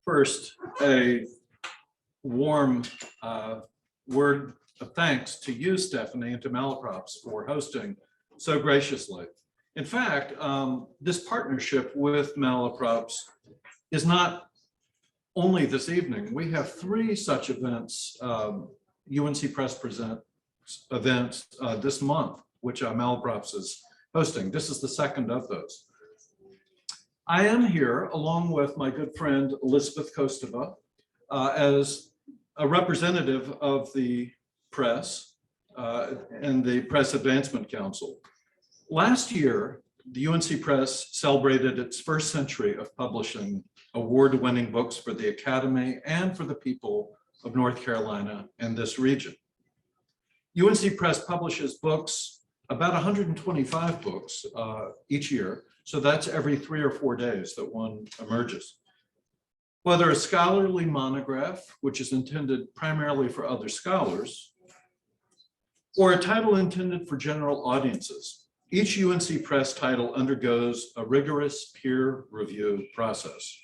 First, a warm word of thanks to you, Stephanie, and to Malaprops for hosting so graciously. In fact, this partnership with Malaprops is not only this evening. We have 3 such events, UNC Press Presents events this month, which Malaprops is hosting. This is the second of those. I am here along with my good friend Elizabeth Kostova as a representative of the press and the Press Advancement Council. Last year, the UNC Press celebrated its first century of publishing award-winning books for the Academy and for the people of North Carolina and this region. UNC Press publishes books, about 125 books each year, so that's every 3 or 4 days that one emerges. Whether a scholarly monograph, which is intended primarily for other scholars, or a title intended for general audiences, each UNC Press title undergoes a rigorous peer review process,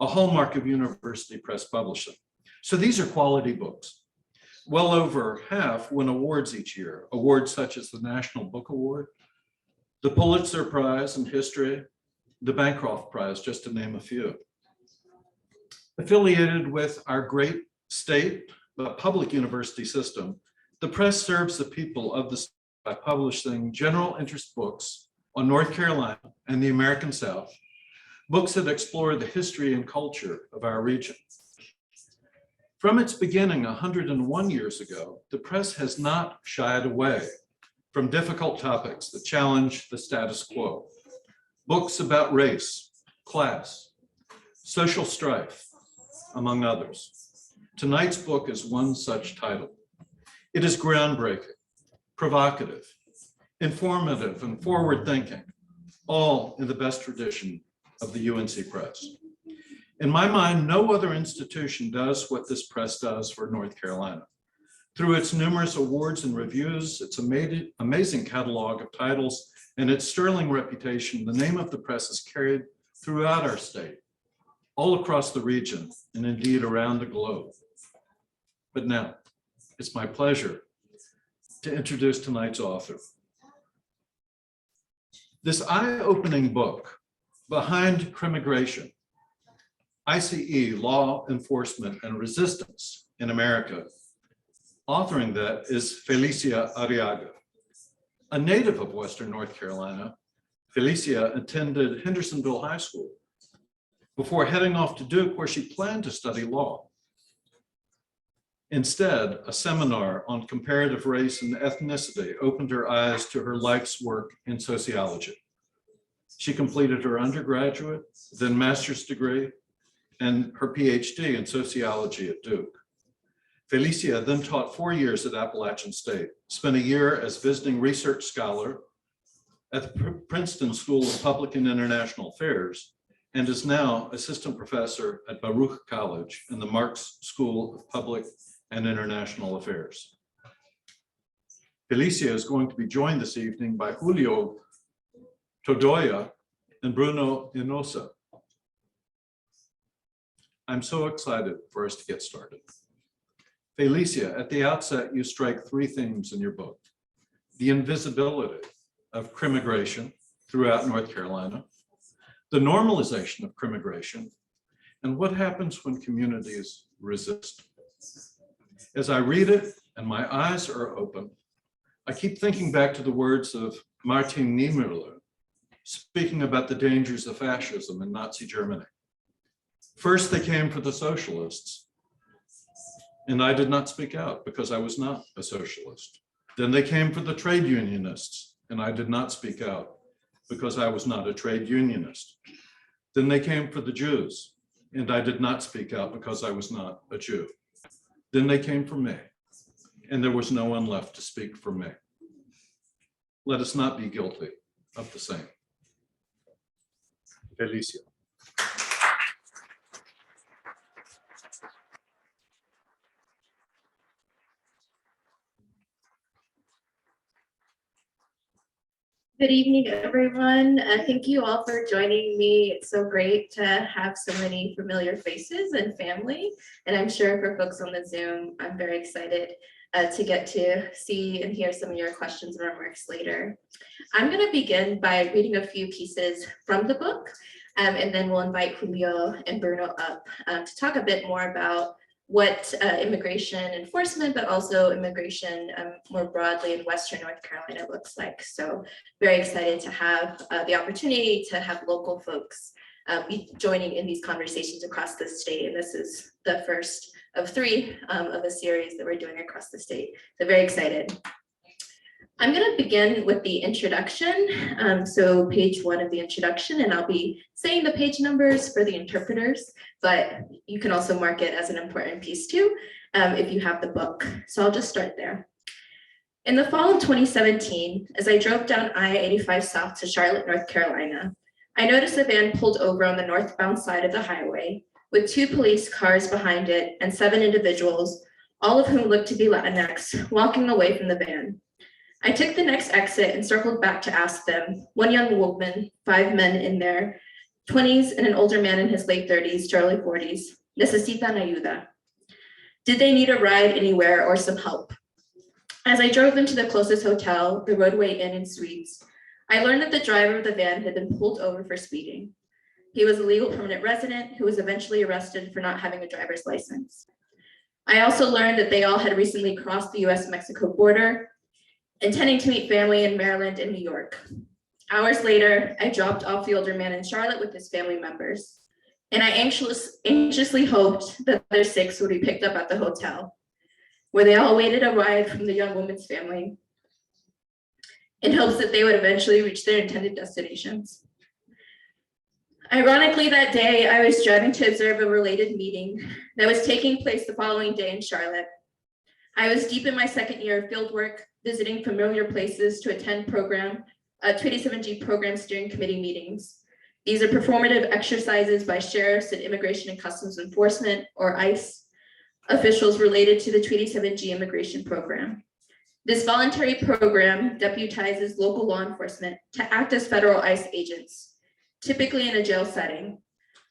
a hallmark of university press publishing. So these are quality books. Well over half win awards each year, awards such as the National Book Award, the Pulitzer Prize in History, the Bancroft Prize, just to name a few. Affiliated with our great state, public university system, the press serves the people of the state by publishing general interest books on North Carolina and the American South, books that explore the history and culture of our region. From its beginning 101 years ago, the press has not shied away from difficult topics that challenge the status quo. Books about race, class, social strife, among others. Tonight's book is one such title. It is groundbreaking, provocative, informative, and forward-thinking, all in the best tradition of the UNC Press. In my mind, no other institution does what this press does for North Carolina. Through its numerous awards and reviews, its amazing catalog of titles, and its sterling reputation, the name of the press is carried throughout our state, all across the region, and indeed around the globe. But now, it's my pleasure to introduce tonight's author. This eye-opening book, Behind Crimmigration, ICE, Law Enforcement and Resistance in America, authoring that is Felicia Arriaga. A native of Western North Carolina, Felicia attended Hendersonville High School before heading off to Duke, where she planned to study law. Instead, a seminar on comparative race and ethnicity opened her eyes to her life's work in sociology. She completed her undergraduate, then master's degree, and her PhD in sociology at Duke. Felicia then taught 4 years at Appalachian State, spent a year as visiting research scholar at the Princeton School of Public and International Affairs, and is now assistant professor at Baruch College in the Marxe School of Public and International Affairs. Felicia is going to be joined this evening by Julio Todoya and Bruno Inosa. I'm so excited for us to get started. Felicia, at the outset, you strike 3 themes in your book: the invisibility of crimmigration throughout North Carolina, the normalization of crimmigration, and what happens when communities resist. As I read it and my eyes are open, I keep thinking back to the words of Martin Niemöller, speaking about the dangers of fascism in Nazi Germany. First, they came for the socialists, and I did not speak out because I was not a socialist. Then they came for the trade unionists, and I did not speak out because I was not a trade unionist. Then they came for the Jews, and I did not speak out because I was not a Jew. Then they came for me, and there was no one left to speak for me. Let us not be guilty of the same. Felicia. Good evening, everyone. Thank you all for joining me. It's so great to have so many familiar faces and family. And I'm sure for folks on the Zoom, I'm very excited to get to see and hear some of your questions and remarks later. I'm going to begin by reading a few pieces from the book, and then we'll invite Julio and Bruno up to talk a bit more about what immigration enforcement, but also immigration more broadly in Western North Carolina looks like. So very excited to have the opportunity to have local folks be joining in these conversations across the state. And this is the first of three of a series that we're doing across the state. So very excited. I'm going to begin with the introduction. So page 1 of the introduction, and I'll be saying the page numbers for the interpreters, but you can also mark it as an important piece too, if you have the book. So I'll just start there. In the fall of 2017, as I drove down I-85 South to Charlotte, North Carolina, I noticed a van pulled over on the northbound side of the highway with 2 police cars behind it and 7 individuals, all of whom looked to be Latinx, walking away from the van. I took the next exit and circled back to ask them, 1 young woman, 5 men in their 20s, and an older man in his late 30s to early 40s, necesitan ayuda? Did they need a ride anywhere or some help? As I drove into the closest hotel, the Roadway Inn and Suites, I learned that the driver of the van had been pulled over for speeding. He was a legal permanent resident who was eventually arrested for not having a driver's license. I also learned that they all had recently crossed the US-Mexico border, intending to meet family in Maryland and New York. Hours later, I dropped off the older man in Charlotte with his family members, and I anxiously hoped that their 6 would be picked up at the hotel, where they all waited a ride from the young woman's family in hopes that they would eventually reach their intended destinations. Ironically, that day, I was driving to observe a related meeting that was taking place the following day in Charlotte. I was deep in my 2nd year of field work, visiting familiar places to attend 287G program steering committee meetings. These are performative exercises by sheriffs and Immigration and Customs Enforcement, or ICE, officials related to the 287G immigration program. This voluntary program deputizes local law enforcement to act as federal ICE agents, typically in a jail setting.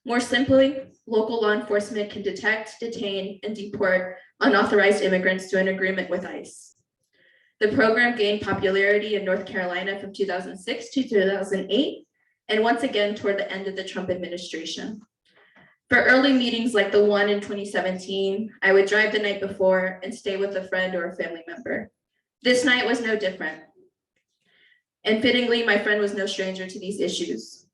More simply, local law enforcement can detect, detain, and deport unauthorized immigrants to an agreement with ICE. The program gained popularity in North Carolina from 2006 to 2008, and once again toward the end of the Trump administration. For early meetings like the one in 2017, I would drive the night before and stay with a friend or a family member. This night was no different. And fittingly, my friend was no stranger to these issues.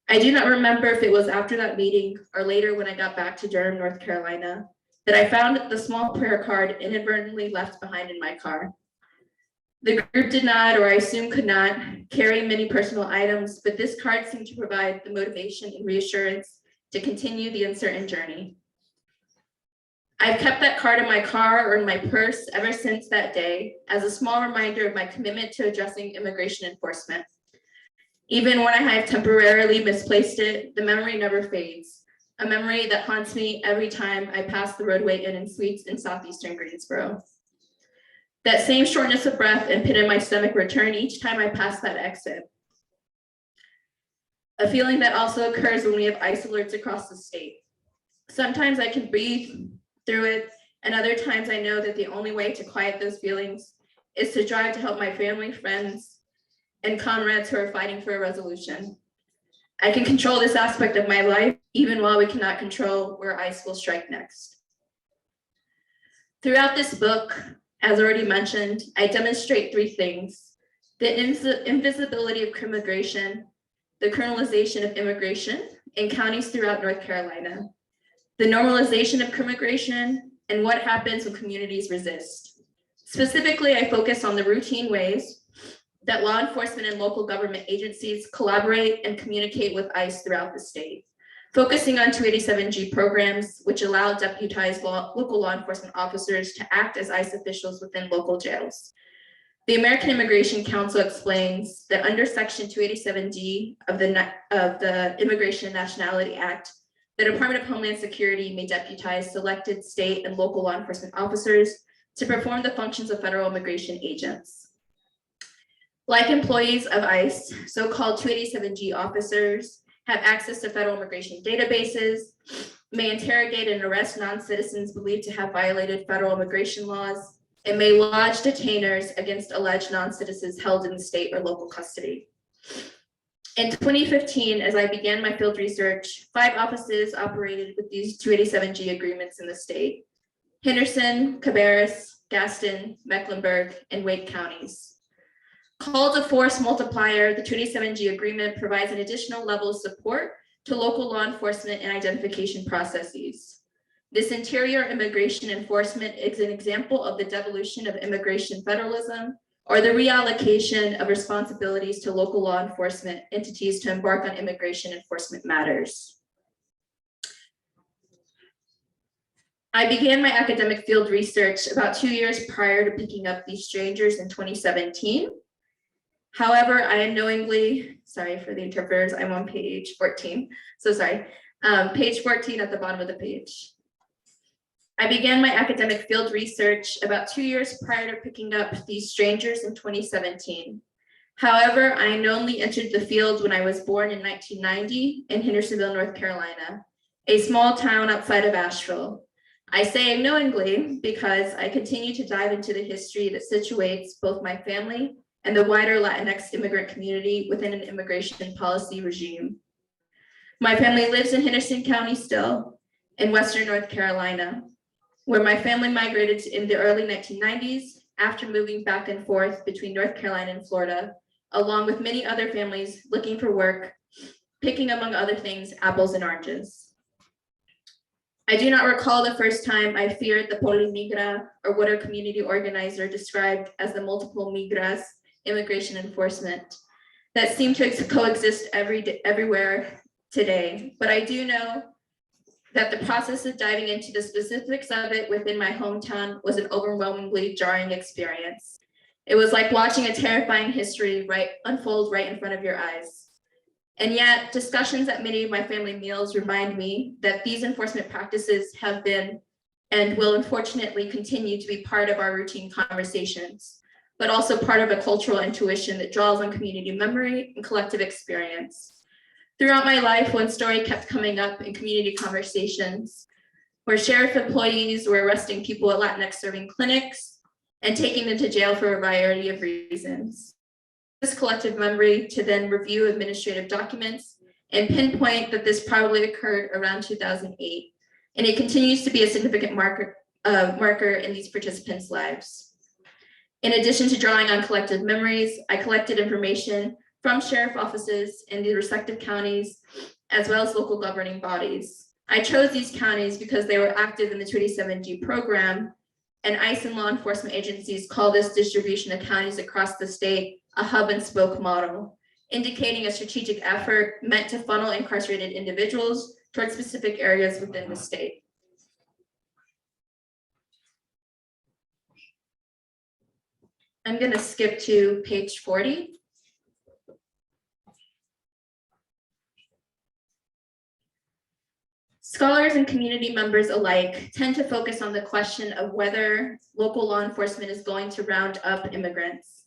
I do not remember if it was after that meeting or later when I got back to Durham, North Carolina, that I found the small prayer card inadvertently left behind in my car. The group did not, or I assume could not, carry many personal items, but this card seemed to provide the motivation and reassurance to continue the uncertain journey. I've kept that card in my car or in my purse ever since that day as a small reminder of my commitment to addressing immigration enforcement. Even when I have temporarily misplaced it, the memory never fades, a memory that haunts me every time I pass the Roadway Inn and Suites in southeastern Greensboro. That same shortness of breath and pit in my stomach return each time I pass that exit. A feeling that also occurs when we have ICE alerts across the state. Sometimes I can breathe through it, and other times I know that the only way to quiet those feelings is to drive to help my family, friends, and comrades who are fighting for a resolution. I can control this aspect of my life, even while we cannot control where ICE will strike next. Throughout this book, as already mentioned, I demonstrate 3 things: the invisibility of crimmigration, the criminalization of immigration in counties throughout North Carolina, the normalization of crimmigration, and what happens when communities resist. Specifically, I focus on the routine ways that law enforcement and local government agencies collaborate and communicate with ICE throughout the state, focusing on 287G programs, which allow deputized local law enforcement officers to act as ICE officials within local jails. The American Immigration Council explains that under Section 287G of the Immigration and Nationality Act, the Department of Homeland Security may deputize selected state and local law enforcement officers to perform the functions of federal immigration agents. Like employees of ICE, so-called 287G officers have access to federal immigration databases, may interrogate and arrest non-citizens believed to have violated federal immigration laws, and may lodge detainers against alleged non-citizens held in the state or local custody. In 2015, as I began my field research, 5 offices operated with these 287G agreements in the state: Henderson, Cabarrus, Gaston, Mecklenburg, and Wake counties. Called a force multiplier, the 287G agreement provides an additional level of support to local law enforcement and identification processes. This interior immigration enforcement is an example of the devolution of immigration federalism, or the reallocation of responsibilities to local law enforcement entities to embark on immigration enforcement matters. I began my academic field research about 2 years prior to picking up these strangers in 2017. However, I unknowingly, sorry for the interpreters, I'm on page 14, so sorry, page 14 at the bottom of the page. I began my academic field research about 2 years prior to picking up these strangers in 2017. However, I unknowingly entered the field when I was born in 1990 in Hendersonville, North Carolina, a small town outside of Asheville. I say unknowingly because I continue to dive into the history that situates both my family and the wider Latinx immigrant community within an immigration policy regime. My family lives in Henderson County still, in Western North Carolina, where my family migrated in the early 1990s after moving back and forth between North Carolina and Florida, along with many other families looking for work, picking, among other things, apples and oranges. I do not recall the first time I feared the Polimigra, or what a community organizer described as the multiple migras, immigration enforcement that seem to coexist everywhere today. But I do know that the process of diving into the specifics of it within my hometown was an overwhelmingly jarring experience. It was like watching a terrifying history unfold right in front of your eyes. And yet, discussions at many of my family meals remind me that these enforcement practices have been and will unfortunately continue to be part of our routine conversations, but also part of a cultural intuition that draws on community memory and collective experience. Throughout my life, one story kept coming up in community conversations where sheriff employees were arresting people at Latinx serving clinics and taking them to jail for a variety of reasons. This collective memory to then review administrative documents and pinpoint that this probably occurred around 2008. And it continues to be a significant marker in these participants' lives. In addition to drawing on collective memories, I collected information from sheriff offices in the respective counties, as well as local governing bodies. I chose these counties because they were active in the 287G program, and ICE and law enforcement agencies call this distribution of counties across the state a hub and spoke model, indicating a strategic effort meant to funnel incarcerated individuals towards specific areas within the state. I'm going to skip to page 40. Scholars and community members alike tend to focus on the question of whether local law enforcement is going to round up immigrants.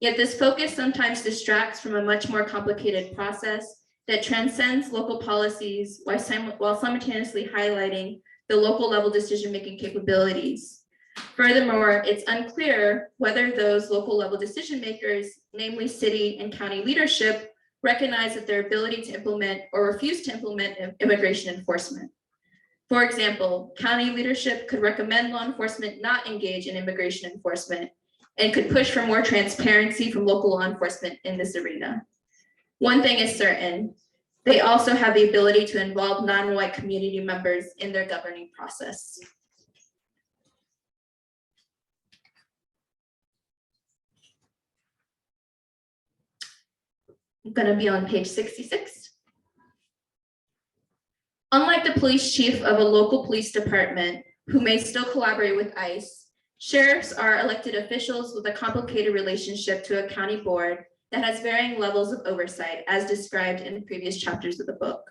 Yet this focus sometimes distracts from a much more complicated process that transcends local policies while simultaneously highlighting the local level decision-making capabilities. Furthermore, it's unclear whether those local level decision makers, namely city and county leadership, recognize that their ability to implement or refuse to implement immigration enforcement. For example, county leadership could recommend law enforcement not engage in immigration enforcement and could push for more transparency from local law enforcement in this arena. One thing is certain, they also have the ability to involve non-white community members in their governing process. I'm going to be on page 66. Unlike the police chief of a local police department, who may still collaborate with ICE, sheriffs are elected officials with a complicated relationship to a county board that has varying levels of oversight, as described in the previous chapters of the book.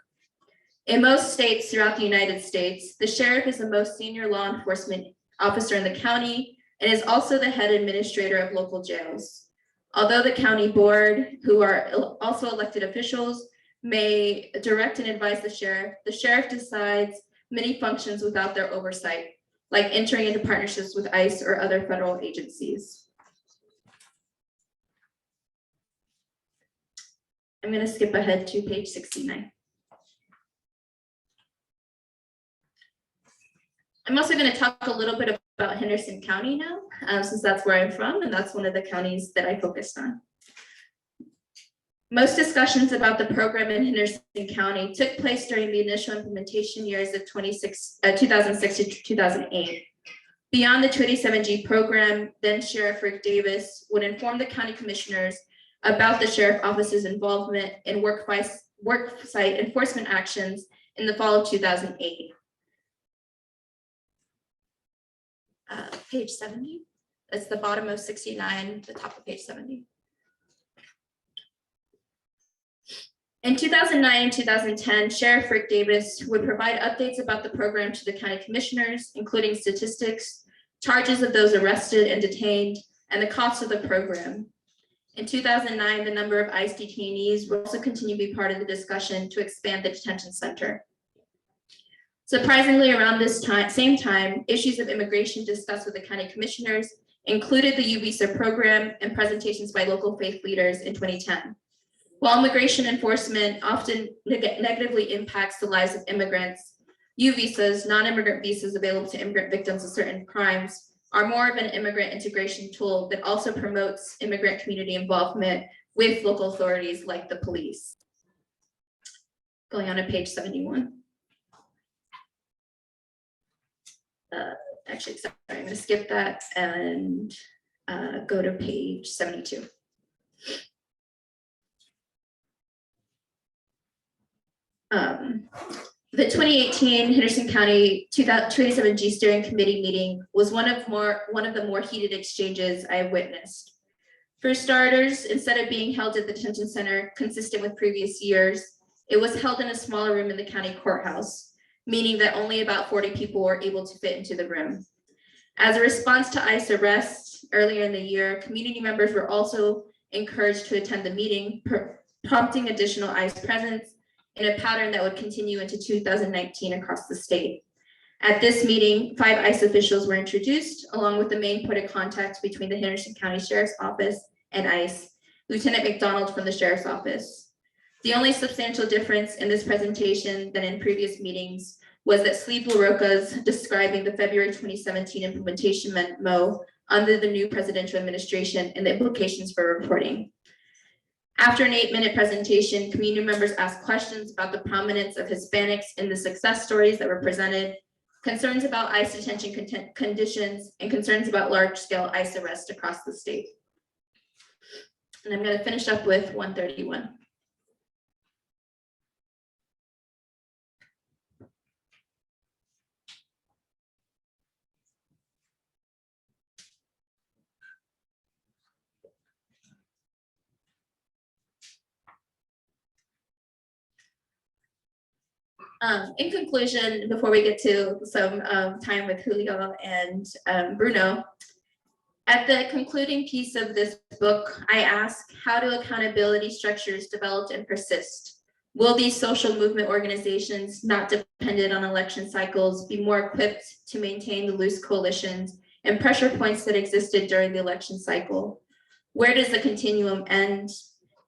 In most states throughout the United States, the sheriff is the most senior law enforcement officer in the county and is also the head administrator of local jails. Although the county board, who are also elected officials, may direct and advise the sheriff decides many functions without their oversight, like entering into partnerships with ICE or other federal agencies. I'm going to skip ahead to page 69. I'm also going to talk a little bit about Henderson County now, since that's where I'm from, and that's one of the counties that I focused on. Most discussions about the program in Henderson County took place during the initial implementation years of 2006 to 2008. Beyond the 287G program, then Sheriff Rick Davis would inform the county commissioners about the sheriff office's involvement in worksite enforcement actions in the fall of 2008. Page 70, that's the bottom of 69, the top of page 70. In 2009 and 2010, Sheriff Rick Davis would provide updates about the program to the county commissioners, including statistics, charges of those arrested and detained, and the cost of the program. In 2009, the number of ICE detainees will also continue to be part of the discussion to expand the detention center. Surprisingly, around this same time, issues of immigration discussed with the county commissioners included the U visa program and presentations by local faith leaders in 2010. While immigration enforcement often negatively impacts the lives of immigrants, U visas, non-immigrant visas available to immigrant victims of certain crimes, are more of an immigrant integration tool that also promotes immigrant community involvement with local authorities like the police. Going on to page 71. Actually, sorry, I'm going to skip that and go to page 72. The 2018 Henderson County 287G Steering Committee meeting was one of the more heated exchanges I have witnessed. For starters, instead of being held at the detention center consistent with previous years, it was held in a smaller room in the county courthouse, meaning that only about 40 people were able to fit into the room. As a response to ICE arrests earlier in the year, community members were also encouraged to attend the meeting, prompting additional ICE presence in a pattern that would continue into 2019 across the state. At this meeting, 5 ICE officials were introduced, along with the main point of contact between the Henderson County Sheriff's Office and ICE, Lieutenant McDonald from the Sheriff's Office. The only substantial difference in this presentation than in previous meetings was that Steve LaRocca's describing the February 2017 implementation memo under the new presidential administration and the implications for reporting. After an 8-minute presentation, community members asked questions about the prominence of Hispanics in the success stories that were presented, concerns about ICE detention conditions, and concerns about large-scale ICE arrests across the state. And I'm going to finish up with 131. In conclusion, before we get to some time with Julio and Bruno, at the concluding piece of this book, I ask, how do accountability structures develop and persist? Will these social movement organizations, not dependent on election cycles, be more equipped to maintain the loose coalitions and pressure points that existed during the election cycle? Where does the continuum end?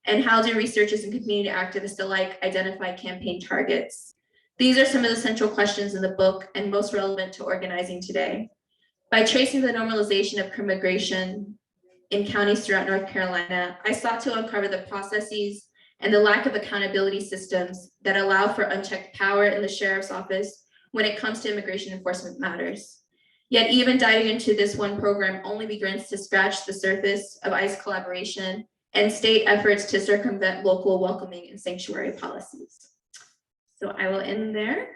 And how do researchers and community activists alike identify campaign targets? These are some of the central questions in the book and most relevant to organizing today. By tracing the normalization of crimmigration in counties throughout North Carolina, I sought to uncover the processes and the lack of accountability systems that allow for unchecked power in the sheriff's office when it comes to immigration enforcement matters. Yet even diving into this one program only begins to scratch the surface of ICE collaboration and state efforts to circumvent local welcoming and sanctuary policies. So I will end there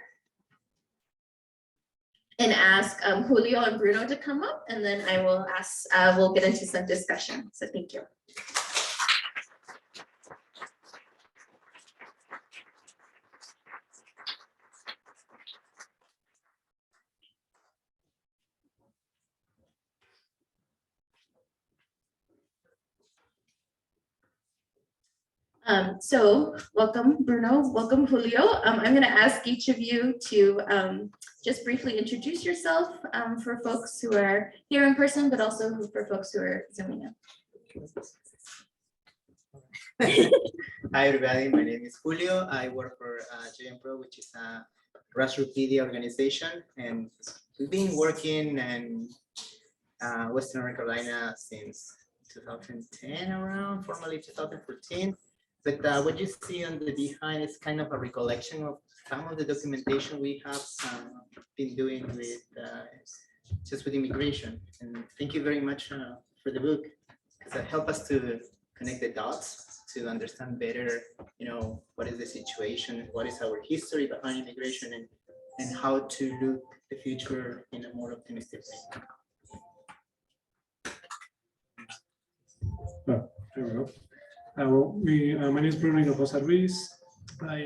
and ask Julio and Bruno to come up, and then I will ask, we'll get into some discussion. So thank you. So welcome, Bruno. Welcome, Julio. I'm going to ask each of you to just briefly introduce yourself for folks who are here in person, but also for folks who are zooming in. Hi everybody, my name is Julio. I work for JMPro, which is a grassroots media organization, and we've been working in Western North Carolina since 2010 around, formally 2014. But what you see on the behind is kind of a recollection of some of the documentation we have been doing with just with immigration. And thank you very much for the book, because it helped us to connect the dots to understand better, what is the situation, what is our history behind immigration, and how to look the future in a more optimistic way. Oh, there we go. My name is Bruno Hinojosa Ruiz. I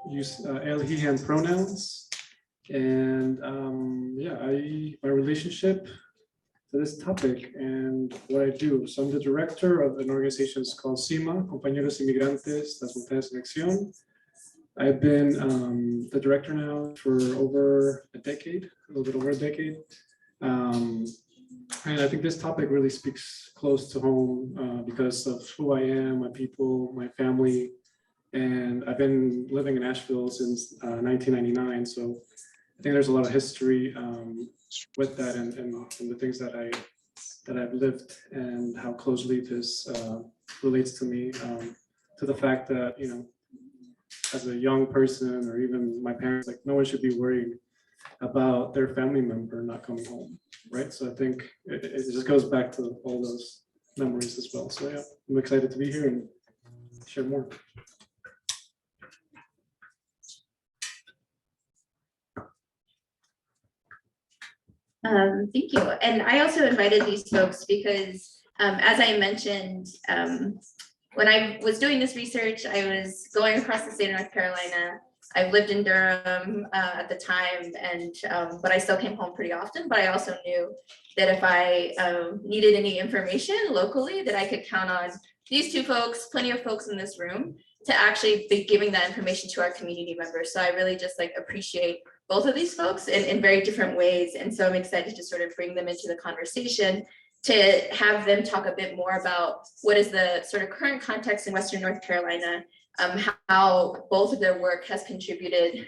use he, him pronouns. And yeah, my relationship to this topic and what I do. So I'm the director of an organization called CIMA, Compañeros Inmigrantes de Fronteras en Acción. I've been the director now for over a decade, a little bit over a decade. And I think this topic really speaks close to home because of who I am, my people, my family. And I've been living in Asheville since 1999. So I think there's a lot of history with that and the things that I've lived and how closely this relates to me, to the fact that, as a young person or even my parents, like no one should be worried about their family member not coming home, right? So I think it just goes back to all those memories as well. So yeah, I'm excited to be here and share more. Thank you. And I also invited these folks because, as I mentioned, when I was doing this research, I was going across the state of North Carolina. I've lived in Durham at the time, and but I still came home pretty often. But I also knew that if I needed any information locally, that I could count on these two folks, plenty of folks in this room, to actually be giving that information to our community members. So I really just appreciate both of these folks in very different ways. And so I'm excited to sort of bring them into the conversation to have them talk a bit more about what is the sort of current context in Western North Carolina, how both of their work has contributed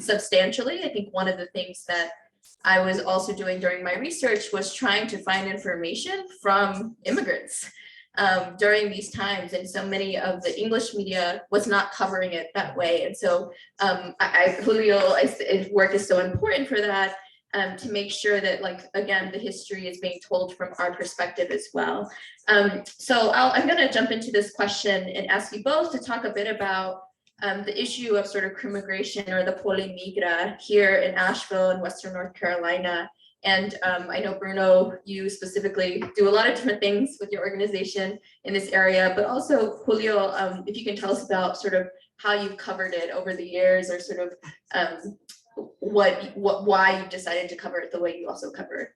substantially. I think one of the things that I was also doing during my research was trying to find information from immigrants during these times, and so many of the English media was not covering it that way. And so Julio's work is so important for that, to make sure that, again, the history is being told from our perspective as well. So I'm going to jump into this question and ask you both to talk a bit about the issue of sort of crimmigration or the polimigra here in Asheville and Western North Carolina. And I know, Bruno, you specifically do a lot of different things with your organization in this area, but also Julio, if you can tell us about sort of how you've covered it over the years, or sort of why you decided to cover it the way you also cover it.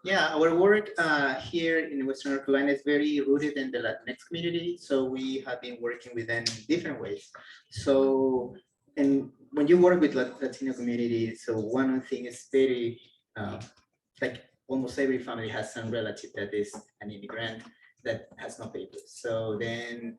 Yeah, our work here in Western North Carolina is very rooted in the Latinx community. So we have been working with them in different ways. So, and when you work with Latino community, so one thing is very, like almost every family has some relative that is an immigrant that has no papers. So then,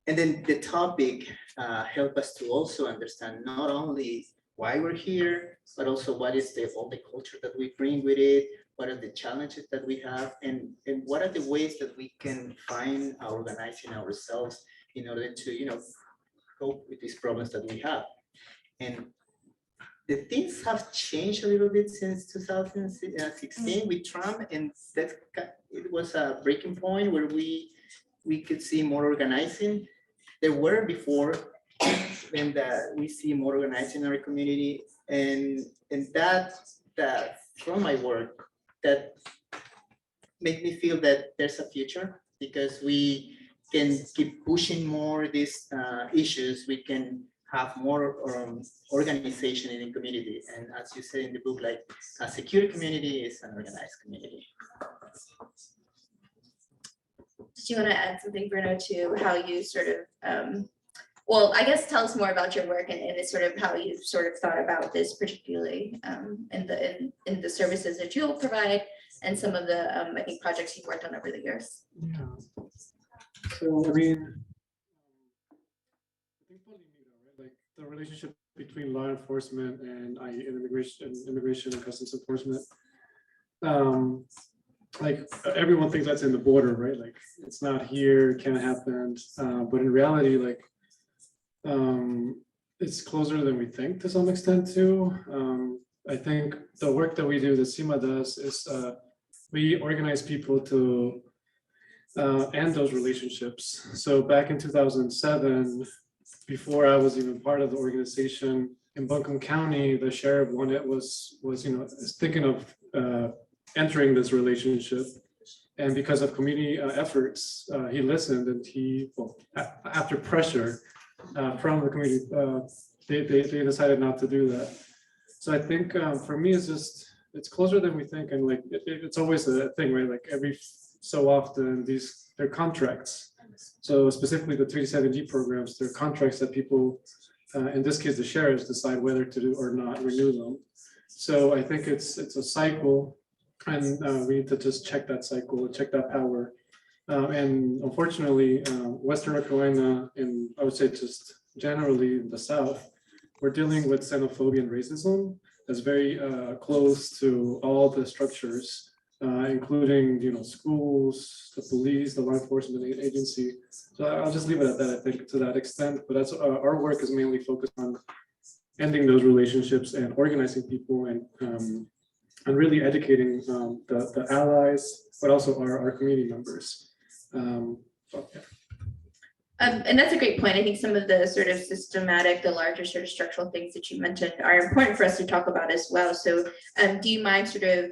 and then the topic help us to also understand not only why we're here, but also what is all the culture that we bring with it, what are the challenges that we have, and what are the ways that we can find organizing ourselves in order to, cope with these problems that we have. And the things have changed a little bit since 2016 with Trump, and it was a breaking point where we could see more organizing. There were before, and we see more organizing in our community, and that from my work, that make me feel that there's a future, because we can keep pushing more these issues. We can have more organization in the community, and as you say in the book, like a secure community is an organized community. Did you want to add something, Bruno, to how you sort of, well, I guess tell us more about your work and it's sort of how you sort of thought about this particularly in the services that you'll provide and some of the, I think, projects you've worked on over the years. Yeah. So, I mean, I think right? Like the relationship between law enforcement and immigration and customs enforcement. Like everyone thinks that's in the border, right? Like it's not here, can't happen. But in reality, like it's closer than we think to some extent too. I think the work that we do, that CIMA does, is we organize people to end those relationships. So back in 2007, before I was even part of the organization in Buncombe County, the sheriff was thinking of entering this relationship, and because of community efforts, he listened, and after pressure from the community, they decided not to do that. So I think for me, it's closer than we think, and like it's always a thing, right? Like every so often, they're contracts. So specifically the 370 programs, they're contracts that people, in this case, the sheriffs decide whether to do or not renew them. So I think it's a cycle, and we need to just check that cycle, check that power. And unfortunately, Western North Carolina, and I would say just generally in the South, we're dealing with xenophobia and racism that's very close to all the structures, including schools, the police, the law enforcement agency. So I'll just leave it at that, I think, to that extent. But that's our work is mainly focused on ending those relationships and organizing people and really educating the allies, but also our community members. And that's a great point. I think some of the sort of systematic, the larger sort of structural things that you mentioned are important for us to talk about as well. So do you mind sort of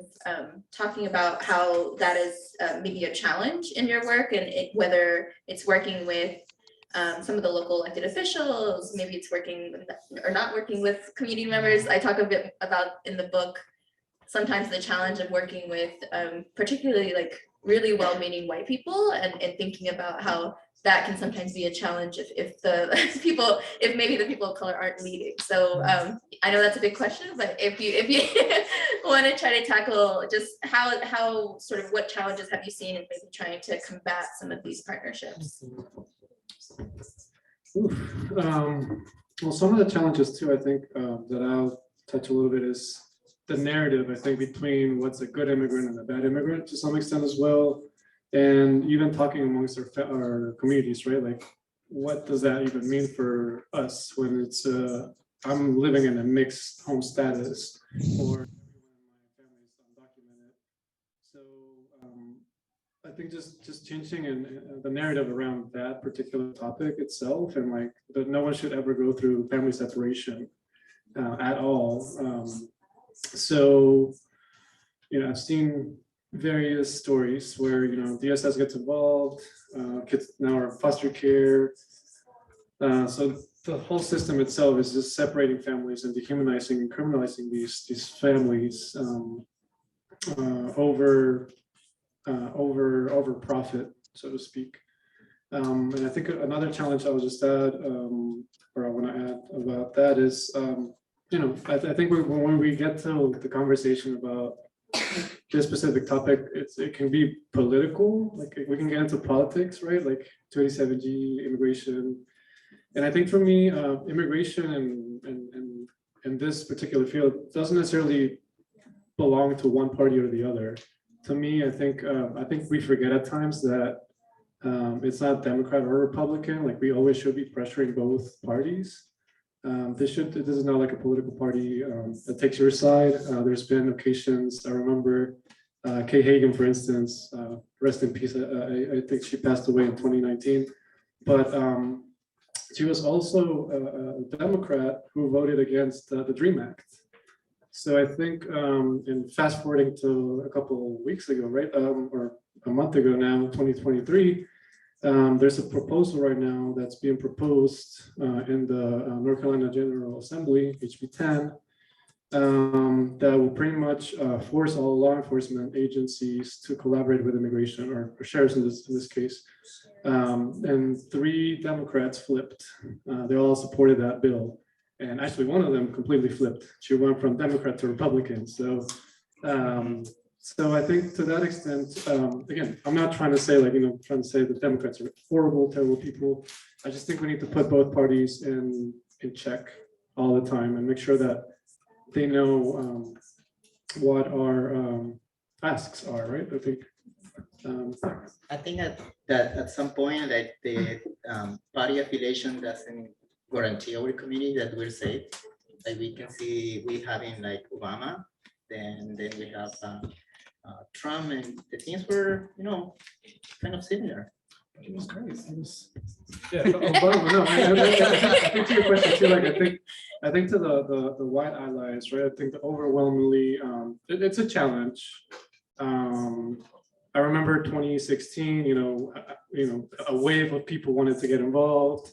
talking about how that is maybe a challenge in your work, and whether it's working with some of the local elected officials, maybe it's working or not working with community members? I talk a bit about in the book sometimes the challenge of working with particularly like really well-meaning white people, and thinking about how that can sometimes be a challenge if maybe the people of color aren't leading. So I know that's a big question, but if you want to try to tackle just how sort of what challenges have you seen in maybe trying to combat some of these partnerships? Well, some of the challenges too, I think that I'll touch a little bit is the narrative, I think, between what's a good immigrant and a bad immigrant to some extent as well. And even talking amongst our communities, right? Like, what does that even mean for us when it's I'm living in a mixed home status, or my family is undocumented? So I think just changing the narrative around that particular topic itself, and like that no one should ever go through family separation at all. So I've seen various stories where DSS gets involved, kids now are foster care. So the whole system itself is just separating families and dehumanizing and criminalizing these families over profit, so to speak. And I think another challenge I would just add, or I want to add about that is, I think when we get to the conversation about this specific topic, it can be political, like we can get into politics, right? Like 287G, immigration. And I think for me, immigration and this particular field doesn't necessarily belong to one party or the other. To me, I think we forget at times that it's not Democrat or Republican. Like we always should be pressuring both parties. This is not like a political party that takes your side. There's been occasions, I remember Kay Hagan, for instance, rest in peace. I think she passed away in 2019, but she was also a Democrat who voted against the DREAM Act. So I think, and fast forwarding to a couple of weeks ago, right, or a month ago now, 2023, there's a proposal right now that's being proposed in the North Carolina General Assembly, HB 10, that will pretty much force all law enforcement agencies to collaborate with immigration or sheriffs in this case. And 3 Democrats flipped. They all supported that bill. And actually one of them completely flipped. She went from Democrat to Republican. So I think to that extent, again, I'm not trying to say trying to say the Democrats are horrible, terrible people. I just think we need to put both parties in check all the time and make sure that they know what our asks are, right? I think that at some point, like the party affiliation doesn't guarantee our community that we're safe. Like we can see, we having like Obama, then we have Trump, and the things were, kind of similar. It was great. Yeah. Obama, no, I think to your question too, like I think to the white allies, right? I think that overwhelmingly, it's a challenge. I remember 2016, a wave of people wanted to get involved.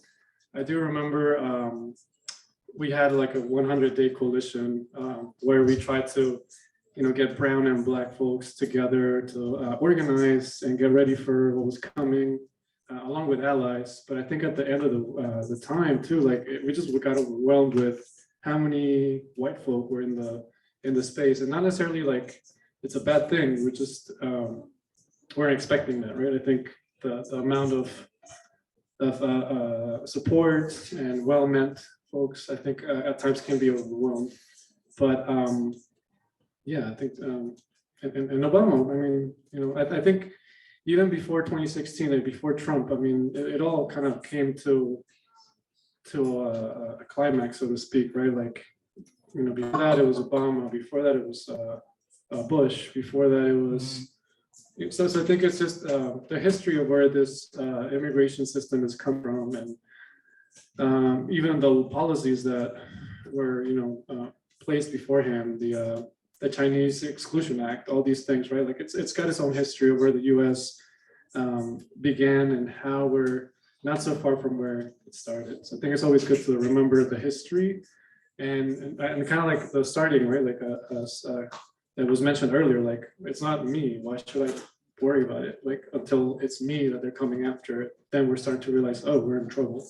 I do remember we had like a 100-day coalition where we tried to, get brown and black folks together to organize and get ready for what was coming, along with allies. But I think at the end of the time too, like we just got overwhelmed with how many white folk were in the space, and not necessarily like it's a bad thing. We just weren't expecting that, right? I think the amount of support and well-meant folks, I think at times can be overwhelmed. But yeah, I think and Obama, I mean, I think even before 2016 and before Trump, I mean, it all kind of came to a climax, so to speak, right? Like, before that it was Obama, before that it was Bush, before that it was. So I think it's just the history of where this immigration system has come from, and even the policies that were, placed beforehand, the Chinese Exclusion Act, all these things, right? Like it's got its own history of where the U.S. Began and how we're not so far from where it started. So I think it's always good to remember the history and kind of like the starting, right? Like that was mentioned earlier, like it's not me. Why should I worry about it? Like until it's me that they're coming after it, then we're starting to realize, oh, we're in trouble.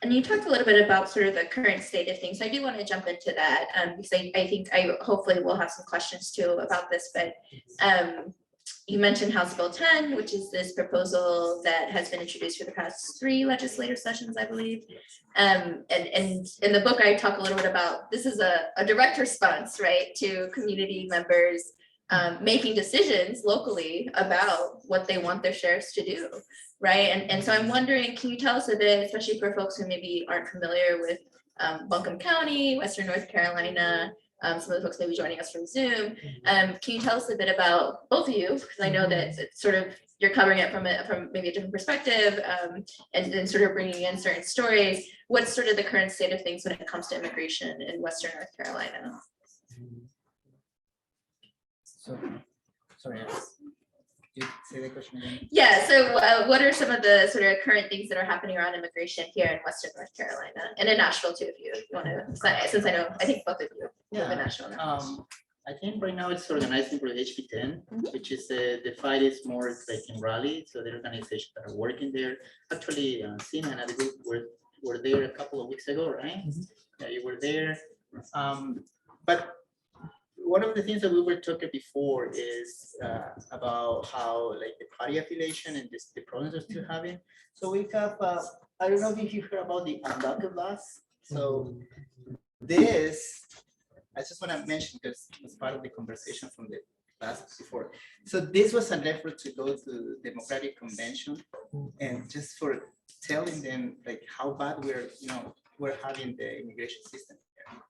And you talked a little bit about sort of the current state of things. I do want to jump into that because I think hopefully we'll have some questions too about this. But you mentioned House Bill 10, which is this proposal that has been introduced for the past 3 legislative sessions, I believe. And in the book, I talk a little bit about this is a direct response, right, to community members making decisions locally about what they want their sheriffs to do, right? And so I'm wondering, can you tell us a bit, especially for folks who maybe aren't familiar with Buncombe County, Western North Carolina, some of the folks may be joining us from Zoom. Can you tell us a bit about both of you? Because I know that it's sort of, you're covering it from maybe a different perspective and then sort of bringing in certain stories. What's sort of the current state of things when it comes to immigration in Western North Carolina? So, sorry, you say the question again? Yeah, so what are some of the sort of current things that are happening around immigration here in Western North Carolina and in Nashville too, if you want to, since I think both of you live in Nashville now. I think right now it's organizing for the HB 10, which is the fight is more like in Raleigh. So the organizations that are working there, actually, Sina and other group were there a couple of weeks ago, right? Yeah, you were there. But one of the things that we were talking before is about how like the party affiliation and the problems they're still having. So we have, I don't know if you heard about the undocumented laws. So this, I just want to mention because it's part of the conversation from the last before. So this was an effort to go to the Democratic Convention and just for telling them like how bad we're having the immigration system here.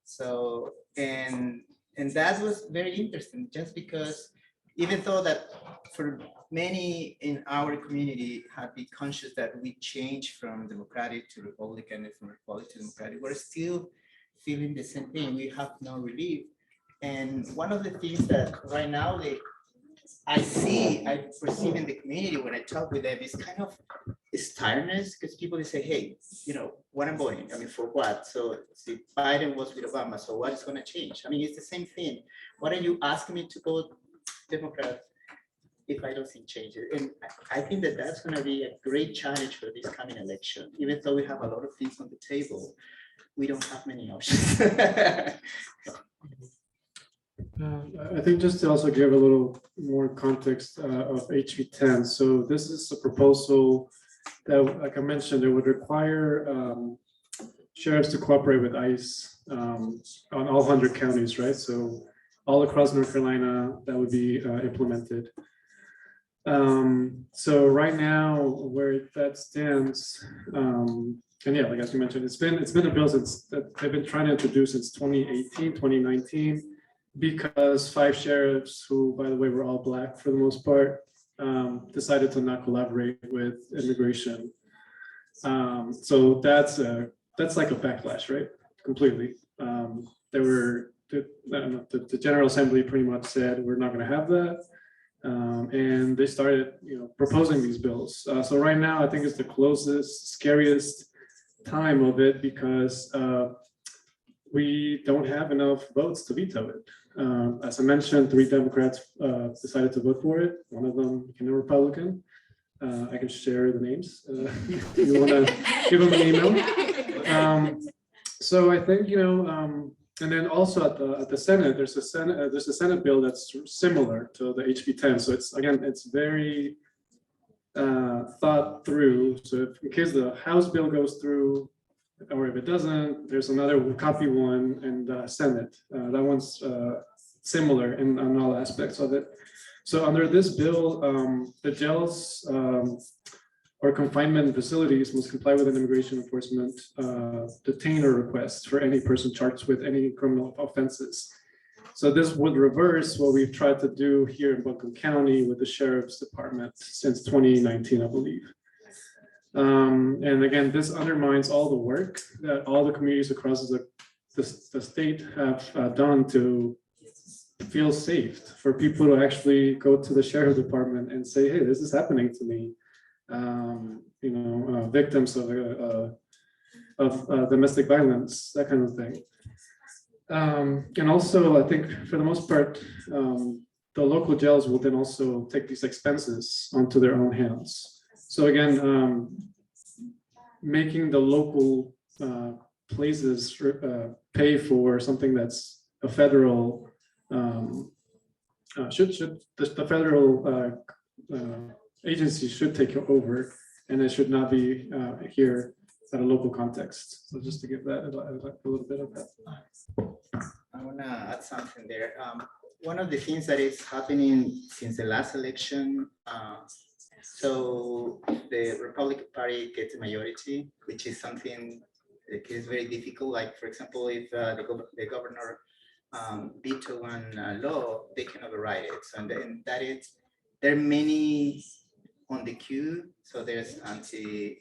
So, and that was very interesting just because even though that for many in our community have been conscious that we changed from Democratic to Republican and from Republican to Democratic, we're still feeling the same thing. We have no relief. And one of the things that right now I perceive in the community when I talk with them, it's kind of it's tiredness because people they say, hey, what I'm voting, I mean, for what? So see, Biden was with Obama, so what is going to change? I mean, it's the same thing. What are you asking me to vote Democrat if I don't see changes? And I think that that's going to be a great challenge for this coming election. Even though we have a lot of things on the table, we don't have many options. I think just to also give a little more context of HB 10. So this is a proposal that, like I mentioned, it would require sheriffs to cooperate with ICE on all 100 counties, right? So all across North Carolina, that would be implemented. So right now, where that stands, and yeah, like as you mentioned, it's been a bill since that they've been trying to introduce since 2018, 2019, because 5 sheriffs, who by the way were all Black for the most part, decided to not collaborate with immigration. So that's like a backlash, right? Completely. The General Assembly pretty much said we're not going to have that. And they started, proposing these bills. So right now, I think it's the closest, scariest time of it because we don't have enough votes to veto it. As I mentioned, 3 Democrats decided to vote for it. One of them became a Republican. I can share the names if you want to give them an email. So I think, and then also at the Senate, there's a Senate bill that's similar to the HB 10. So it's very thought through. So if in case the House bill goes through, or if it doesn't, there's another copy one in the Senate. That one's similar on all aspects of it. So under this bill, the jails or confinement facilities must comply with an immigration enforcement detainer request for any person charged with any criminal offenses. So this would reverse what we've tried to do here in Buncombe County with the Sheriff's Department since 2019, I believe. And again, this undermines all the work that all the communities across the state have done to feel safe, for people to actually go to the Sheriff's Department and say, hey, this is happening to me. Victims of domestic violence, that kind of thing. And also, I think for the most part, the local jails will then also take these expenses onto their own hands. So again, making the local places pay for something that's a federal, the federal agency should take it over, and it should not be here at a local context. So just to give that a little bit of that. I want to add something there. One of the things that is happening since the last election, so the Republican Party gets a majority, which is something that is very difficult. Like, for example, if the governor veto one law, they can override it. So then there are many on the queue. So there's anti-gay,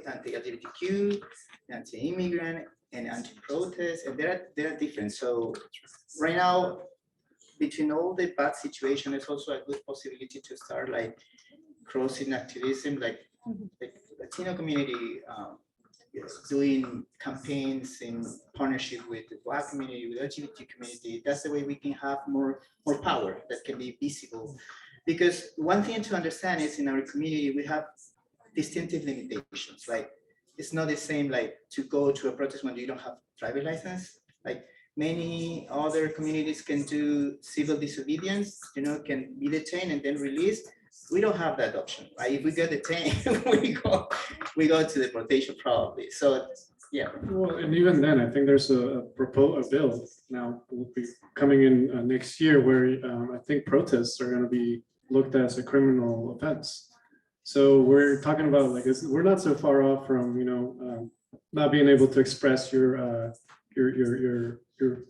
anti-LGBTQ, anti-immigrant, and anti-protest, and there are different. So right now, between all the bad situation, there's also a good possibility to start like crossing activism, like Latino community doing campaigns in partnership with the Black community, with the LGBT community. That's the way we can have more power that can be visible. Because one thing to understand is in our community, we have distinctive limitations. Like, it's not the same like to go to a protest when you don't have driver's license. Like many other communities can do civil disobedience, can be detained and then released. We don't have that option, right? If we get detained, we go to deportation probably. So yeah. Well, and even then, I think there's a bill now will be coming in next year where I think protests are going to be looked at as a criminal offense. So we're talking about we're not so far off from not being able to express your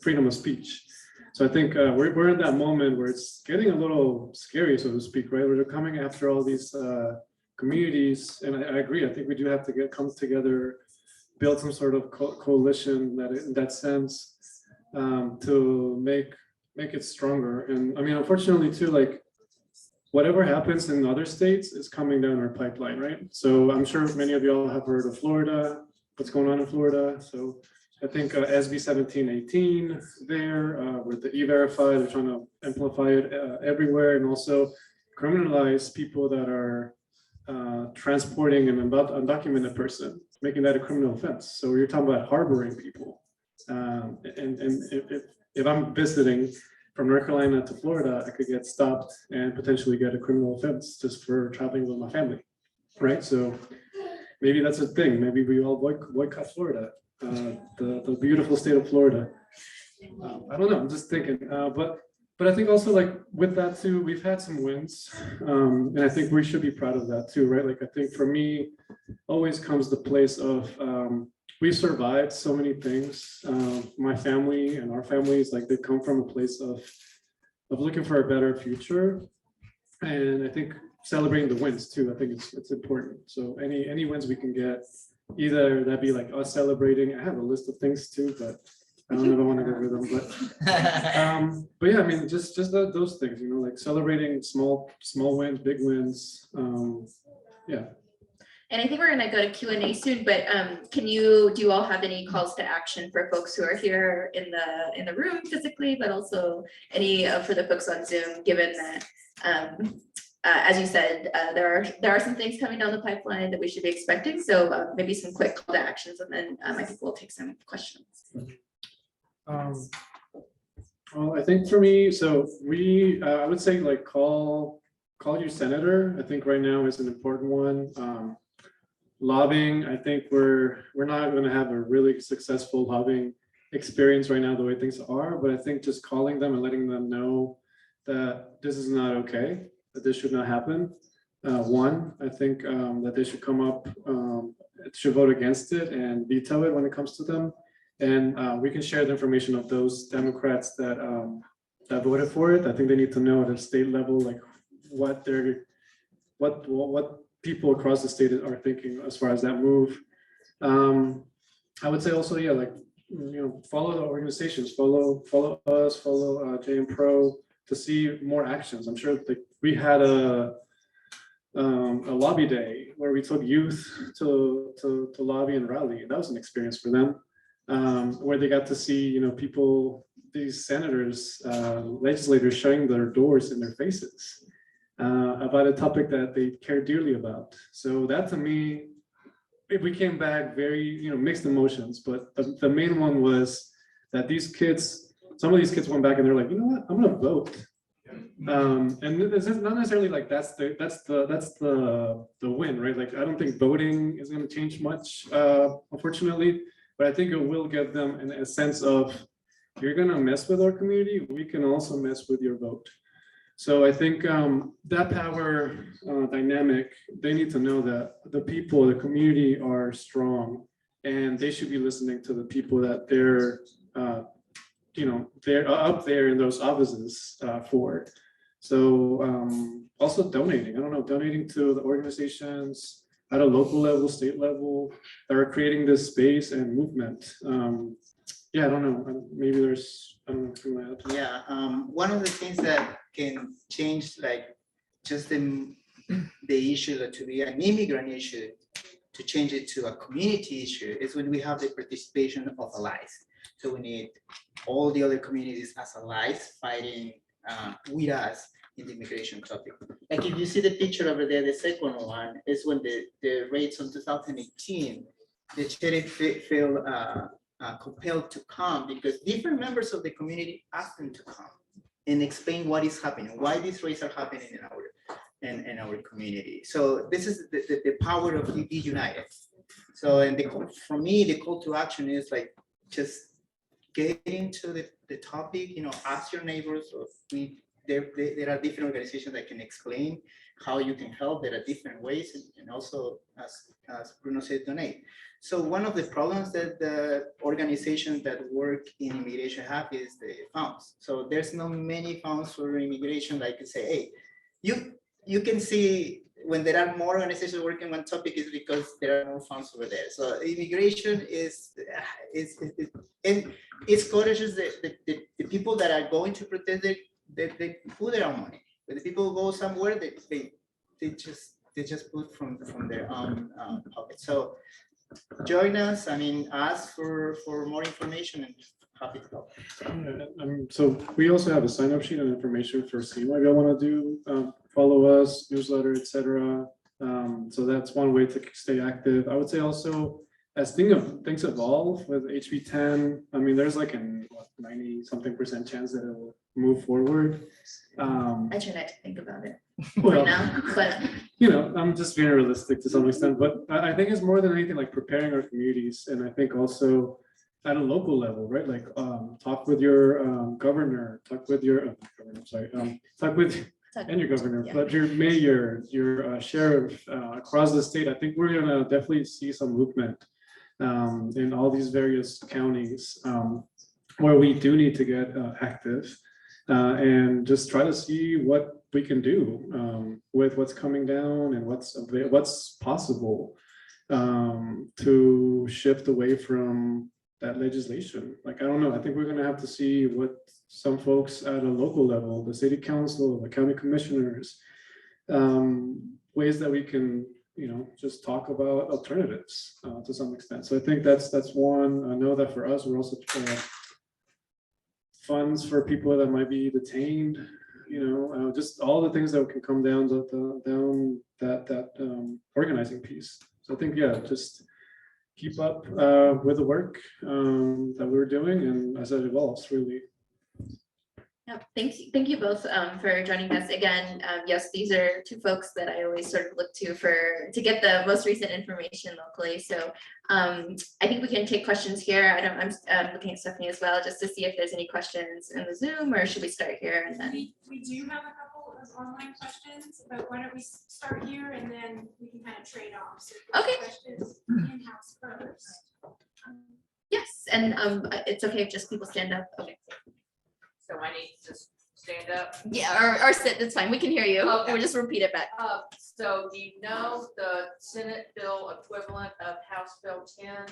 freedom of speech. So I think we're in that moment where it's getting a little scary, so to speak, right? We're coming after all these communities, and I agree. I think we do have to come together, build some sort of coalition in that sense to make it stronger. And I mean, unfortunately, too, like whatever happens in other states is coming down our pipeline, right? So I'm sure many of y'all have heard of Florida, what's going on in Florida. So I think SB 1718 there with the E-Verify, they're trying to amplify it everywhere, and also criminalize people that are transporting an undocumented person, making that a criminal offense. So you're talking about harboring people. And if I'm visiting from North Carolina to Florida, I could get stopped and potentially get a criminal offense just for traveling with my family, right? So maybe that's a thing. Maybe we all boycott Florida, the beautiful state of Florida. I don't know. I'm just thinking, but I think also like with that too, we've had some wins, and I think we should be proud of that too, right? Like I think for me, always comes the place of we've survived so many things. My family and our families, like they come from a place of looking for a better future, and I think celebrating the wins too. I think it's important. So any wins we can get, either that be like us celebrating. I have a list of things too, but I don't ever want to go over them. But yeah, I mean, just those things, you know, like celebrating small wins, big wins. Yeah. And I think we're gonna go to Q&A soon, but do you all have any calls to action for folks who are here in the room physically, but also any for the folks on Zoom, given that as you said, there are some things coming down the pipeline that we should be expecting. So maybe some quick call to actions, and then I think we'll take some questions. Well, I think for me, so I would say like call your senator. I think right now is an important one. Lobbying, I think we're not going to have a really successful lobbying experience right now the way things are, but I think just calling them and letting them know that this is not okay, that this should not happen. One, I think that they should come up, should vote against it and veto it when it comes to them. And we can share the information of those Democrats that voted for it. I think they need to know at a state level, like what people across the state are thinking as far as that move. I would say also, yeah, like, you know, follow the organizations, follow us, follow JM Pro to see more actions. I'm sure that we had a lobby day where we took youth to lobby and rally. That was an experience for them, where they got to see, you know, people, these senators, legislators shutting their doors in their faces about a topic that they care dearly about. So that, to me, we came back very, you know, mixed emotions, but the main one was that these kids, some of these kids went back and they're like, you know what, I'm gonna vote. And it's not necessarily like that's the win, right? Like, I don't think voting is going to change much, unfortunately, but I think it will get them in a sense of, you're going to mess with our community, we can also mess with your vote. So I think that power dynamic, they need to know that the people, the community are strong, and they should be listening to the people that they're, you know, they're up there in those offices for. So also donating, I don't know, donating to the organizations at a local level, state level, that are creating this space and movement. Yeah, I don't know, maybe there's, I don't know if you want to add. Yeah, one of the things that can change, like, just the issue to be an immigrant issue, to change it to a community issue, is when we have the participation of allies. So we need all the other communities as allies fighting with us in the immigration topic. Like, if you see the picture over there, the second one is when the raids on 2018, the sheriff felt compelled to come because different members of the community asked them to come and explain what is happening, why these raids are happening in our community. So this is the power of be united. So, and for me, the call to action is like, just get into the topic, you know, ask your neighbors, or there are different organizations that can explain how you can help. There are different ways, and also, as Bruno said, donate. So one of the problems that the organizations that work in immigration have is the funds. So there's not many funds for immigration. Like, you say, hey, you can see when there are more organizations working on topic is because there are more funds over there. So immigration is and it encourages the people that are going to protest it, they put their own money. when the people go somewhere, they just put from their own pocket. So join us. I mean, ask for more information and happy to help. So we also have a sign up sheet and information for SEMA if you want to do, follow us, newsletter, etc. So that's one way to stay active. I would say also, as things evolve with HB 10, I mean, there's like a 90-something% chance that it will move forward. I try not to think about it Well, right now, but I'm just being realistic to some extent, but I think it's more than anything like preparing our communities. And I think also at a local level, right? Like talk with your governor, talk with your talk with and your governor, Yeah. but your mayor, your sheriff across the state. I think we're gonna definitely see some movement in all these various counties where we do need to get active and just try to see what we can do with what's coming down and what's possible to shift away from that legislation. Like, I don't know, I think we're gonna have to see what some folks at a local level, the city council, the county commissioners, ways that we can, just talk about alternatives to some extent. So I think that's one. I know that for us, we're also funds for people that might be detained, just all the things that can come down that organizing piece. So I think, just keep up with the work that we're doing, and as it evolves, really. yeah, thank you both for joining us again. Yes, these are two folks that I always sort of look to get the most recent information locally. So I think we can take questions here. I'm looking at Stephanie as well, just to see if there's any questions in the Zoom, or should we start here and then? We do have a couple of online questions, but why don't we start here and then we can kind of trade off. So if there's Okay. questions in-house first. Yes, and it's okay if just people stand up. Okay. So I need to just stand up. Yeah, or sit, that's fine. We can hear you. Okay. We'll just repeat it back. So do you know the Senate bill equivalent of House Bill 10,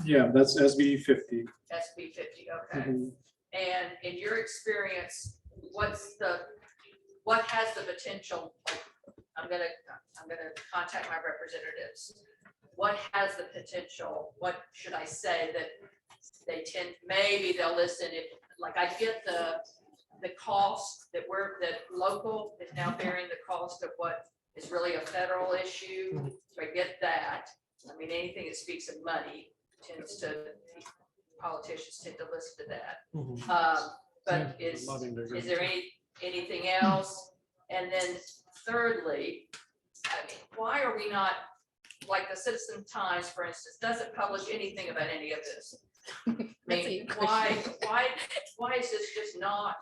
Yeah, that's SB 50. SB 50, okay? Mhm. And in your experience, what has the potential? I'm gonna contact my representatives. What has the potential? What should I say that they maybe they'll listen if, like, I get the cost that local is now bearing the cost of what is really a federal issue. So I get that. I mean, anything that speaks of money politicians tend to listen to that. But is there anything else? And then thirdly, I mean, why are we not, like the Citizen Times, for instance, doesn't publish anything about any of this? I mean, why is this just not,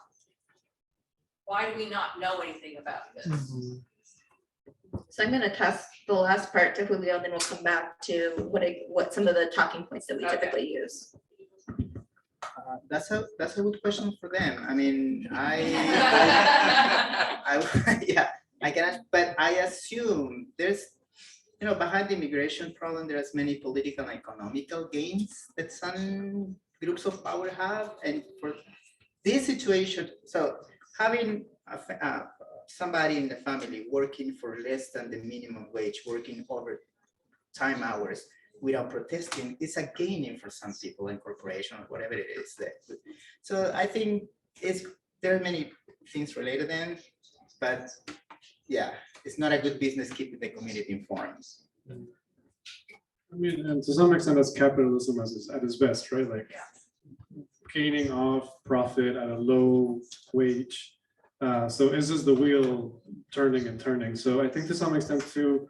why do we not know anything about this? So I'm gonna toss the last part to Julio, and then we'll come back to what some of the talking points that we Okay. typically use. That's a good question for them. I mean, yeah, I cannot, but I assume there's, behind the immigration problem, there's many political and economical gains that some groups of power have. And for this situation, so having somebody in the family working for less than the minimum wage, working overtime hours without protesting, is a gaining for some people and corporation or whatever it is. So I think there are many things related then, but yeah, it's not a good business keeping the community informed. I mean, and to some extent, that's capitalism at its best, right? Like gaining off profit at a low wage. So is this the wheel turning and turning? So I think to some extent too,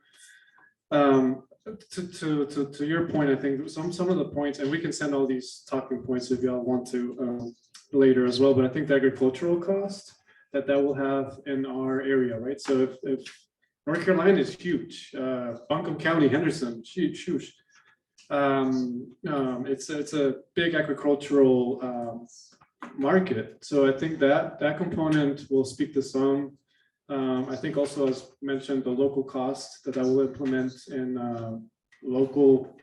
to your point, I think some of the points, and we can send all these talking points if y'all want to later as well, but I think the agricultural cost that will have in our area, right? So if North Carolina is huge, Buncombe County, Henderson, huge. It's a big agricultural market. So I think that component will speak to some. I think also, as mentioned, the local cost that will implement in local,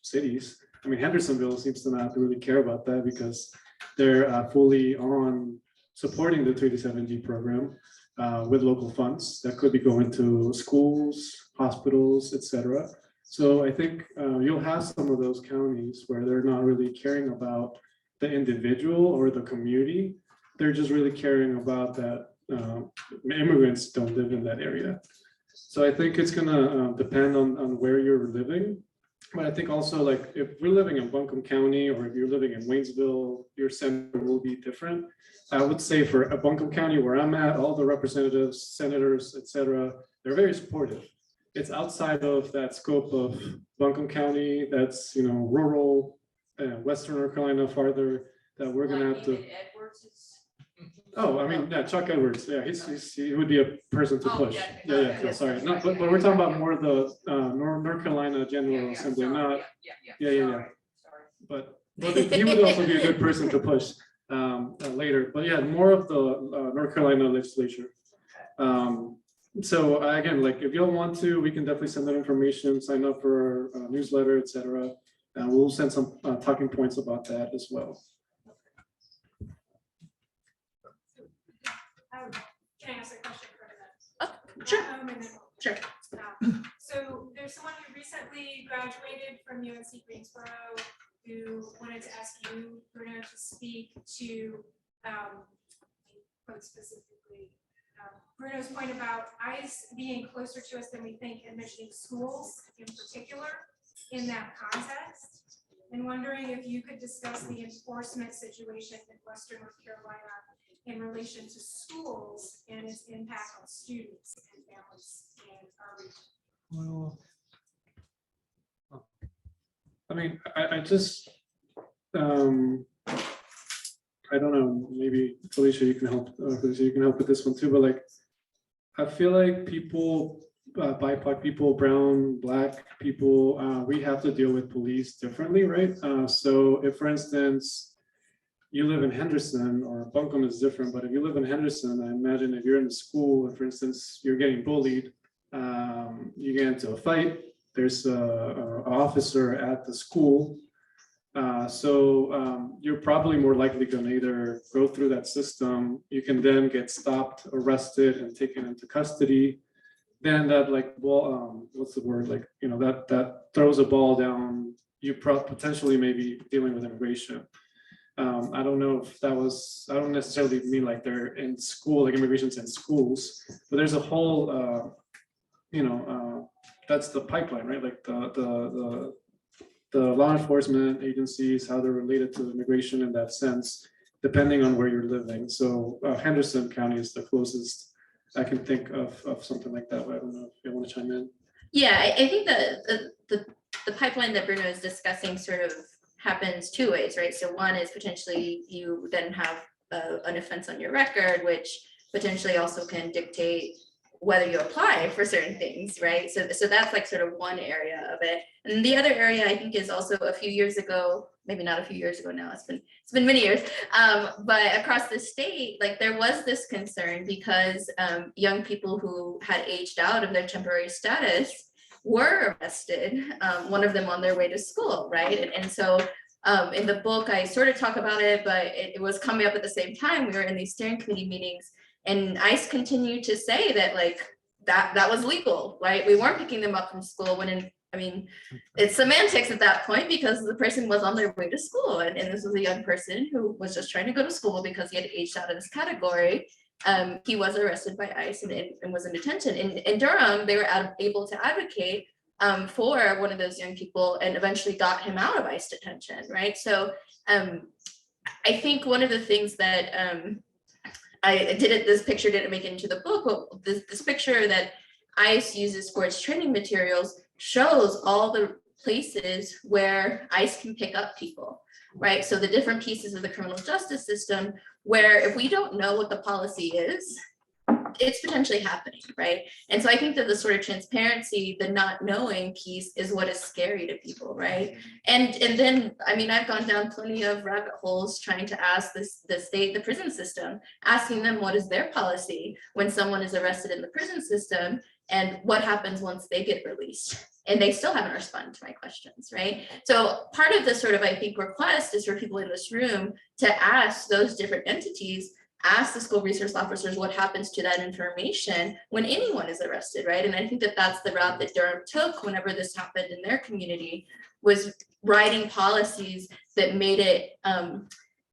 cities. I mean, Hendersonville seems to not really care about that because they're fully on supporting the 287G program with local funds that could be going to schools, hospitals, etc. So I think you'll have some of those counties where they're not really caring about the individual or the community. They're just really caring about that immigrants don't live in that area. So I think it's gonna depend on where you're living. But I think also, like, if we're living in Buncombe County or if you're living in Waynesville, your center will be different. I would say for Buncombe County, where I'm at, all the representatives, senators, etc., they're very supportive. It's outside of that scope of Buncombe County, that's, you know, rural, Western North Carolina farther, that we're gonna have to. Edwards is. Oh, I mean, yeah, Chuck Edwards, yeah, he would be a person to Oh, push. yeah, Yeah, sorry, no, but we're talking about more of the North Carolina General Assembly, not, yeah. But he would also be a good person to push later, but yeah, more of the North Carolina legislature. So again, like, if y'all want to, we can definitely send that information, sign up for our newsletter, etc. And we'll send some talking points about that as well. Can I ask a question for that? Sure. And then- Sure. So there's someone who recently graduated from UNC Greensboro who wanted to ask you, Bruno, to speak to, quote specifically, Bruno's point about ICE being closer to us than we think and mentioning schools in particular in that context. And wondering if you could discuss the enforcement situation in Western North Carolina in relation to schools and its impact on students and families in our region. Well, I mean, I just, I don't know, maybe Felicia, you can help, Felicia, you can help with this one too, but like, I feel like people, BIPOC people, brown, black people, we have to deal with police differently, right? So if, for instance, you live in Henderson, or Buncombe is different, but if you live in Henderson, I imagine if you're in the school and, for instance, you're getting bullied, you get into a fight, there's an officer at the school. So you're probably more likely going to either go through that system, you can then get stopped, arrested, and taken into custody. Then that, like, well, what's the word? Like, you know, that throws a ball down, you potentially may be dealing with immigration. I don't know if that was, I don't necessarily mean like they're in school, like immigration's in schools, but there's a whole, you know, that's the pipeline, right? Like the law enforcement agencies, how they're related to immigration in that sense, depending on where you're living. So Henderson County is the closest I can think of something like that. But I don't know if you want to chime in. Yeah, I think that the pipeline that Bruno is discussing sort of happens two ways, right? So one is potentially you then have an offense on your record, which potentially also can dictate whether you apply for certain things, right? So that's like sort of one area of it. And the other area I think is also a few years ago, maybe not a few years ago now, it's been many years, but across the state, like there was this concern because young people who had aged out of their temporary status were arrested, one of them on their way to school, right? And so in the book, I sort of talk about it, but it was coming up at the same time. We were in these steering committee meetings, and ICE continued to say that like that was legal, right? We weren't picking them up from school when I mean, it's semantics at that point because the person was on their way to school, and this was a young person who was just trying to go to school because he had aged out of this category. He was arrested by ICE and was in detention. In Durham, they were able to advocate for one of those young people and eventually got him out of ICE detention, right? So I think one of the things that this picture didn't make it into the book, but this picture that ICE uses for its training materials shows all the places where ICE can pick up people, right? So the different pieces of the criminal justice system where if we don't know what the policy is, it's potentially happening, right? And so I think that the sort of transparency, the not knowing piece is what is scary to people, right? And then, I mean, I've gone down plenty of rabbit holes trying to ask the prison system, asking them what is their policy when someone is arrested in the prison system. and what happens once they get released? And they still haven't responded to my questions, right? So part of the sort of, I think, request is for people in this room to ask those different entities, ask the school resource officers what happens to that information when anyone is arrested, right? And I think that that's the route that Durham took whenever this happened in their community, was writing policies that made it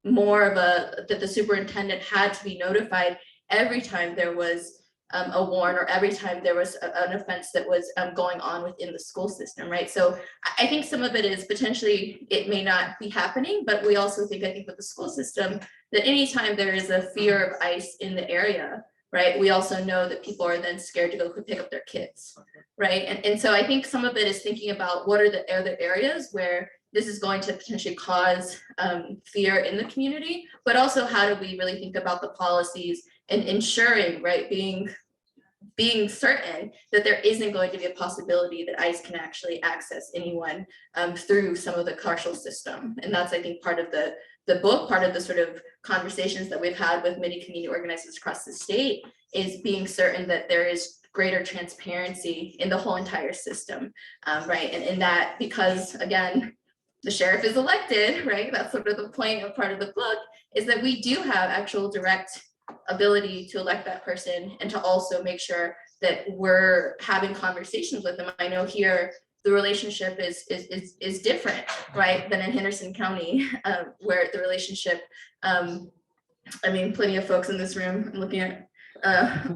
more of that the superintendent had to be notified every time there was a warrant, or every time there was an offense that was going on within the school system, right? So I think some of it is potentially, it may not be happening, but we also think, I think with the school system, that anytime there is a fear of ICE in the area, right, we also know that people are then scared to go pick up their kids, right? And so I think some of it is thinking about what are the other areas where this is going to potentially cause fear in the community, but also how do we really think about the policies and ensuring, right, being certain that there isn't going to be a possibility that ICE can actually access anyone through some of the carceral system. And that's, I think, part of the book, part of the sort of conversations that we've had with many community organizers across the state, is being certain that there is greater transparency in the whole entire system, right? And that, because again, the sheriff is elected, right? That's sort of the point of part of the book, is that we do have actual direct ability to elect that person, and to also make sure that we're having conversations with them. I know here the relationship is different, right, than in Henderson County, where the relationship, I mean, plenty of folks in this room, I'm looking at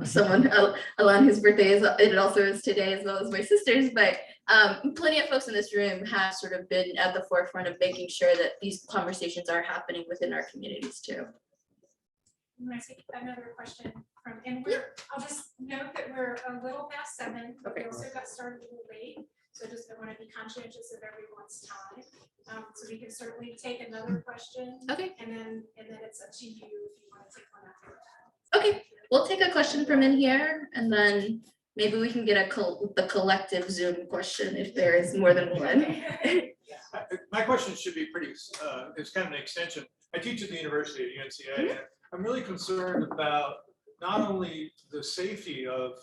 someone, Alon, whose birthday it also is today, as well as my sister's, but plenty of folks in this room have sort of been at the forefront of making sure that these conversations are happening within our communities too. I'm gonna take another question from, and I'll just note that we're a little past 7. Okay. We also got started a little late, so just I want to be conscientious of everyone's time. So we can certainly take another question. Okay. And then it's up to you if you want to take one after that. Okay, we'll take a question from in here, and then maybe we can get the collective Zoom question if there is more than one. My question should be pretty, it's kind of an extension. I teach at the University at UNC. I'm really concerned about not only the safety of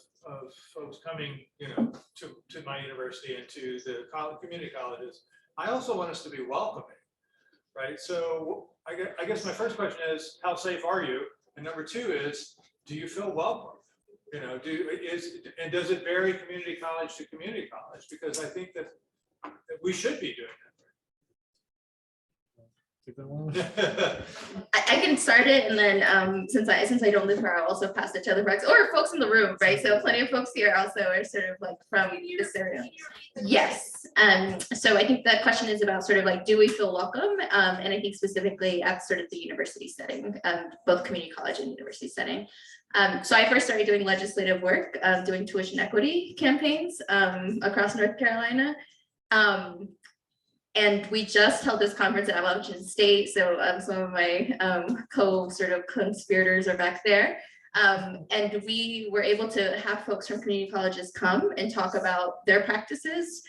folks coming, to my university and to the community colleges. I also want us to be welcoming, right? So I guess my first question is, how safe are you? And number 2 is, do you feel welcome? And does it vary community college to community college? Because I think that we should be doing that. I can start it, and then since I don't live here, I'll also pass it to other folks or folks in the room, right? So plenty of folks here also are sort of like from this area. Yes. So I think the question is about sort of like, do we feel welcome? And I think specifically at sort of the university setting, both community college and university setting. So I first started doing legislative work, doing tuition equity campaigns across North Carolina. And we just held this conference at Appalachian State. So some of my sort of conspirators are back there. And we were able to have folks from community colleges come and talk about their practices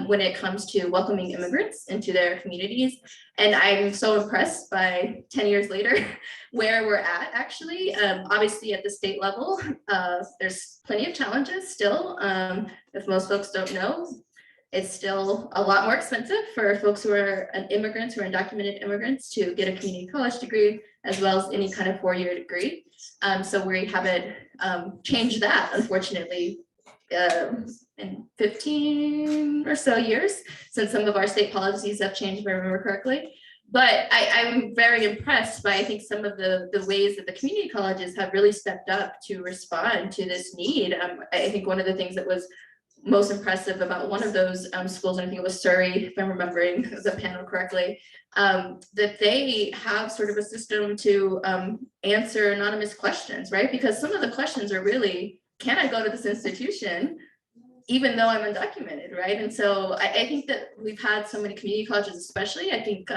when it comes to welcoming immigrants into their communities. And I'm so impressed by 10 years later where we're at actually. Obviously at the state level, there's plenty of challenges still. If most folks don't know, it's still a lot more expensive for folks who are immigrants, who are undocumented immigrants, to get a community college degree, as well as any kind of 4-year degree. So we haven't changed that, unfortunately, in 15 or so years, since some of our state policies have changed, if I remember correctly. But I'm very impressed by, I think, some of the ways that the community colleges have really stepped up to respond to this need. I think one of the things that was most impressive about one of those schools, and I think it was Surrey, if I'm remembering the panel correctly, that they have sort of a system to answer anonymous questions, right? Because some of the questions are really, can I go to this institution even though I'm undocumented, right? And so I think that we've had so many community colleges, especially, I think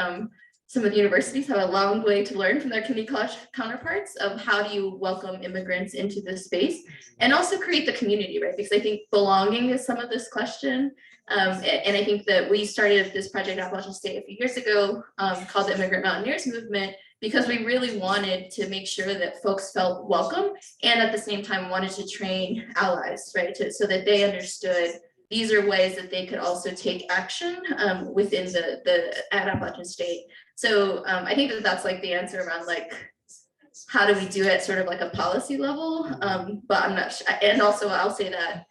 some of the universities have a long way to learn from their community college counterparts of how do you welcome immigrants into this space and also create the community, right? Because I think belonging is some of this question. And I think that we started this project at Appalachian State a few years ago called the Immigrant Mountaineers Movement, because we really wanted to make sure that folks felt welcome and at the same time wanted to train allies, right? So that they understood these are ways that they could also take action within the at Appalachian State. So I think that that's like the answer around like, how do we do it sort of like a policy level? But I'm not sure. And also I'll say that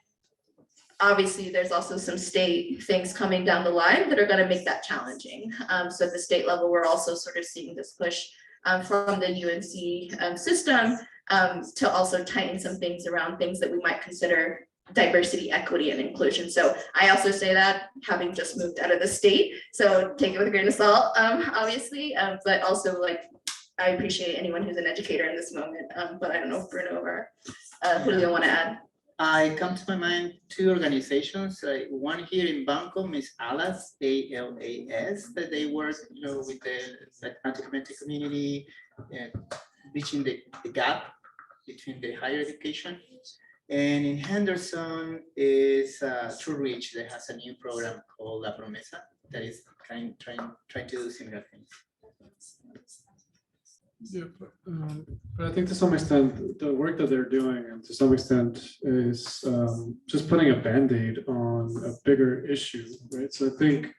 obviously there's also some state things coming down the line that are going to make that challenging. So at the state level, we're also sort of seeing this push from the UNC system to also tighten some things around things that we might consider diversity, equity, and inclusion. So I also say that having just moved out of the state, so take it with a grain of salt, obviously, but also like, I appreciate anyone who's an educator in this moment, but I don't know if Bruno or Julio want to add. I come to my mind two organizations, one here in Bangkok is ALAS, ALAS, that they work, with the undocumented community, bridging the gap between the higher education. And in Henderson is True Reach that has a new program called La Promesa that is trying to do similar things. Yeah, but I think to some extent, the work that they're doing, and to some extent, is just putting a Band-Aid on a bigger issue, right? So I think,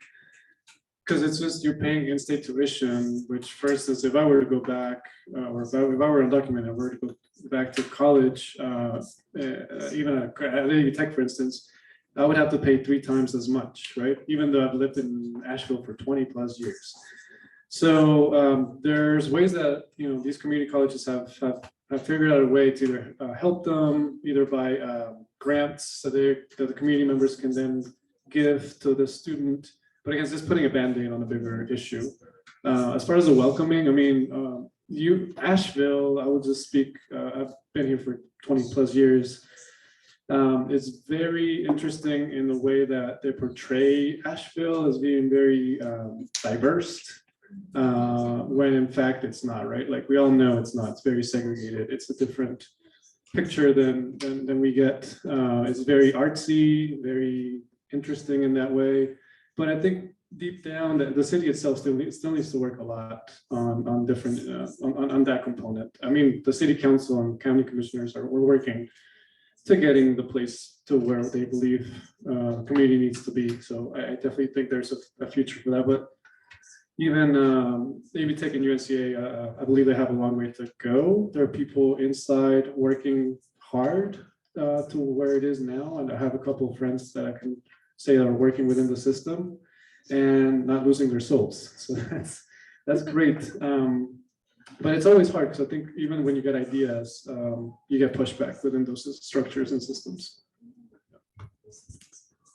because it's just you're paying in-state tuition, which for instance, if I were to go back, or if I were undocumented, I were to go back to college, even at Ivy Tech, for instance, I would have to pay 3 times as much, right? Even though I've lived in Asheville for 20 plus years. So there's ways that these community colleges have figured out a way to help them either by grants that the community members can then give to the student. But again, it's just putting a Band-Aid on a bigger issue. As far as the welcoming, I mean, Asheville, I will just speak. I've been here for 20 plus years. It's very interesting in the way that they portray Asheville as being very diverse. When in fact it's not, right? Like we all know it's not. It's very segregated. It's a different picture than we get. It's very artsy, very interesting in that way. But I think deep down, the city itself still needs to work a lot on different on that component. I mean, the city council and county commissioners we're working to getting the place to where they believe community needs to be. So I definitely think there's a future for that. But even maybe taking UNCA, I believe they have a long way to go. There are people inside working hard to where it is now, and I have a couple of friends that I can say that are working within the system and not losing their souls. So that's great. But it's always hard because I think even when you get ideas, you get pushback within those structures and systems.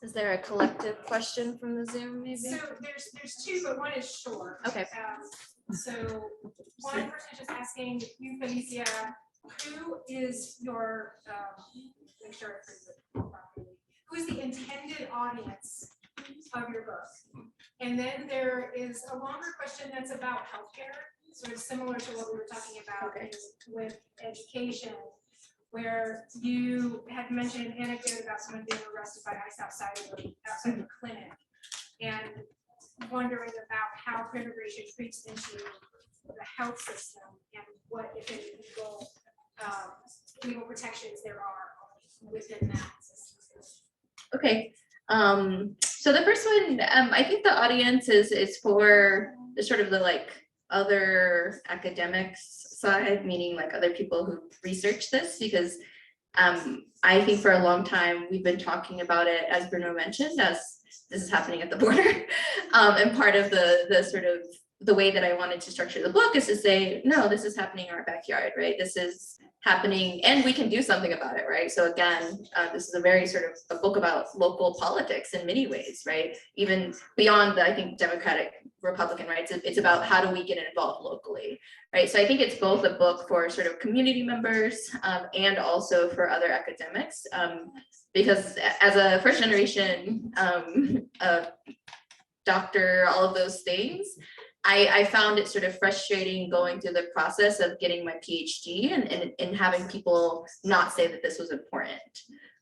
Is there a collective question from the Zoom maybe? So there's two, but one is short. Okay. So one person is just asking you, Felicia, who is your, make sure I phrase it properly, who is the intended audience of your book? And then there is a longer question that's about healthcare, sort of similar to what we were talking about with education, where you had mentioned an anecdote about someone being arrested by ICE outside of the clinic, and wondering about how crimmigration creeps into the health system and what, if any, legal protections there are within that system. Okay. So the first one, I think the audience is for the sort of the like other academics side, meaning like other people who research this, because I think for a long time we've been talking about it, as Bruno mentioned, as this is happening at the border. And part of the sort of the way that I wanted to structure the book is to say, no, this is happening in our backyard, right? This is happening and we can do something about it, right? So again, this is a very sort of a book about local politics in many ways, right? Even beyond the, I think, Democratic Republican rights, it's about how do we get involved locally, right? So I think it's both a book for sort of community members and also for other academics, because as a first generation doctor, all of those things, I found it sort of frustrating going through the process of getting my PhD and having people not say that this was important,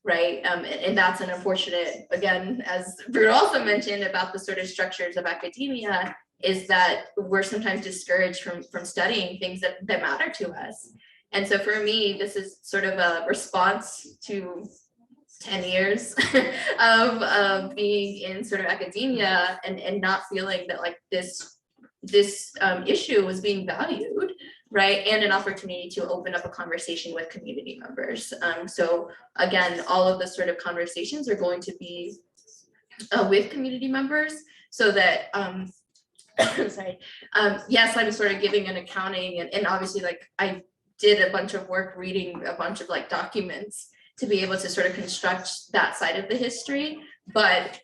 right? And that's an unfortunate, again, as Bruno also mentioned about the sort of structures of academia, is that we're sometimes discouraged from studying things that matter to us. And so for me, this is sort of a response to 10 years of being in sort of academia and not feeling that like this issue was being valued, right? And an opportunity to open up a conversation with community members. So again, all of the sort of conversations are going to be with community members so that, sorry, yes, I'm sort of giving an accounting and obviously like I did a bunch of work reading a bunch of like documents to be able to sort of construct that side of the history, but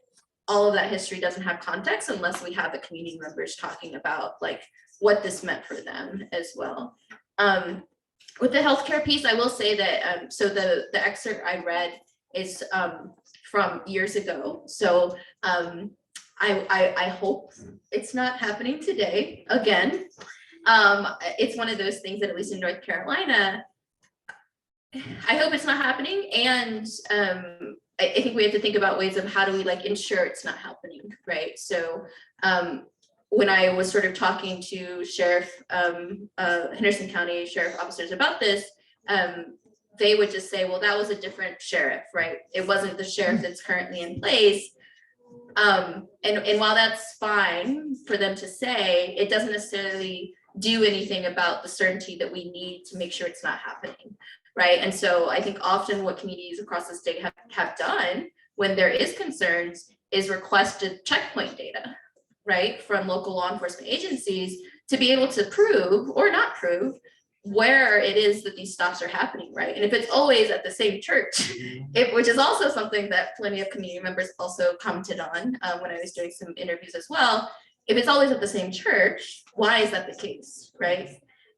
all of that history doesn't have context unless we have the community members talking about like what this meant for them as well. With the healthcare piece, I will say that, so the excerpt I read is from years ago. So I hope it's not happening today again. It's one of those things that at least in North Carolina, I hope it's not happening. And I think we have to think about ways of how do we like ensure it's not happening, right? So when I was sort of talking to Sheriff, Henderson County Sheriff officers about this, they would just say, well, that was a different sheriff, right? It wasn't the sheriff that's currently in place. And while that's fine for them to say, it doesn't necessarily do anything about the certainty that we need to make sure it's not happening. Right. And so I think often what communities across the state have done when there is concerns is requested checkpoint data, right, from local law enforcement agencies to be able to prove or not prove where it is that these stops are happening, right? And if it's always at the same church, which is also something that plenty of community members also commented on when I was doing some interviews as well, if it's always at the same church, why is that the case, right?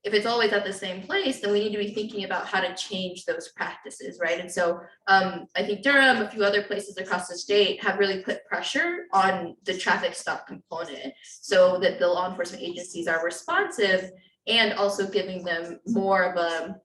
If it's always at the same place, then we need to be thinking about how to change those practices, right? And so I think Durham, a few other places across the state have really put pressure on the traffic stop component so that the law enforcement agencies are responsive and also giving them more of an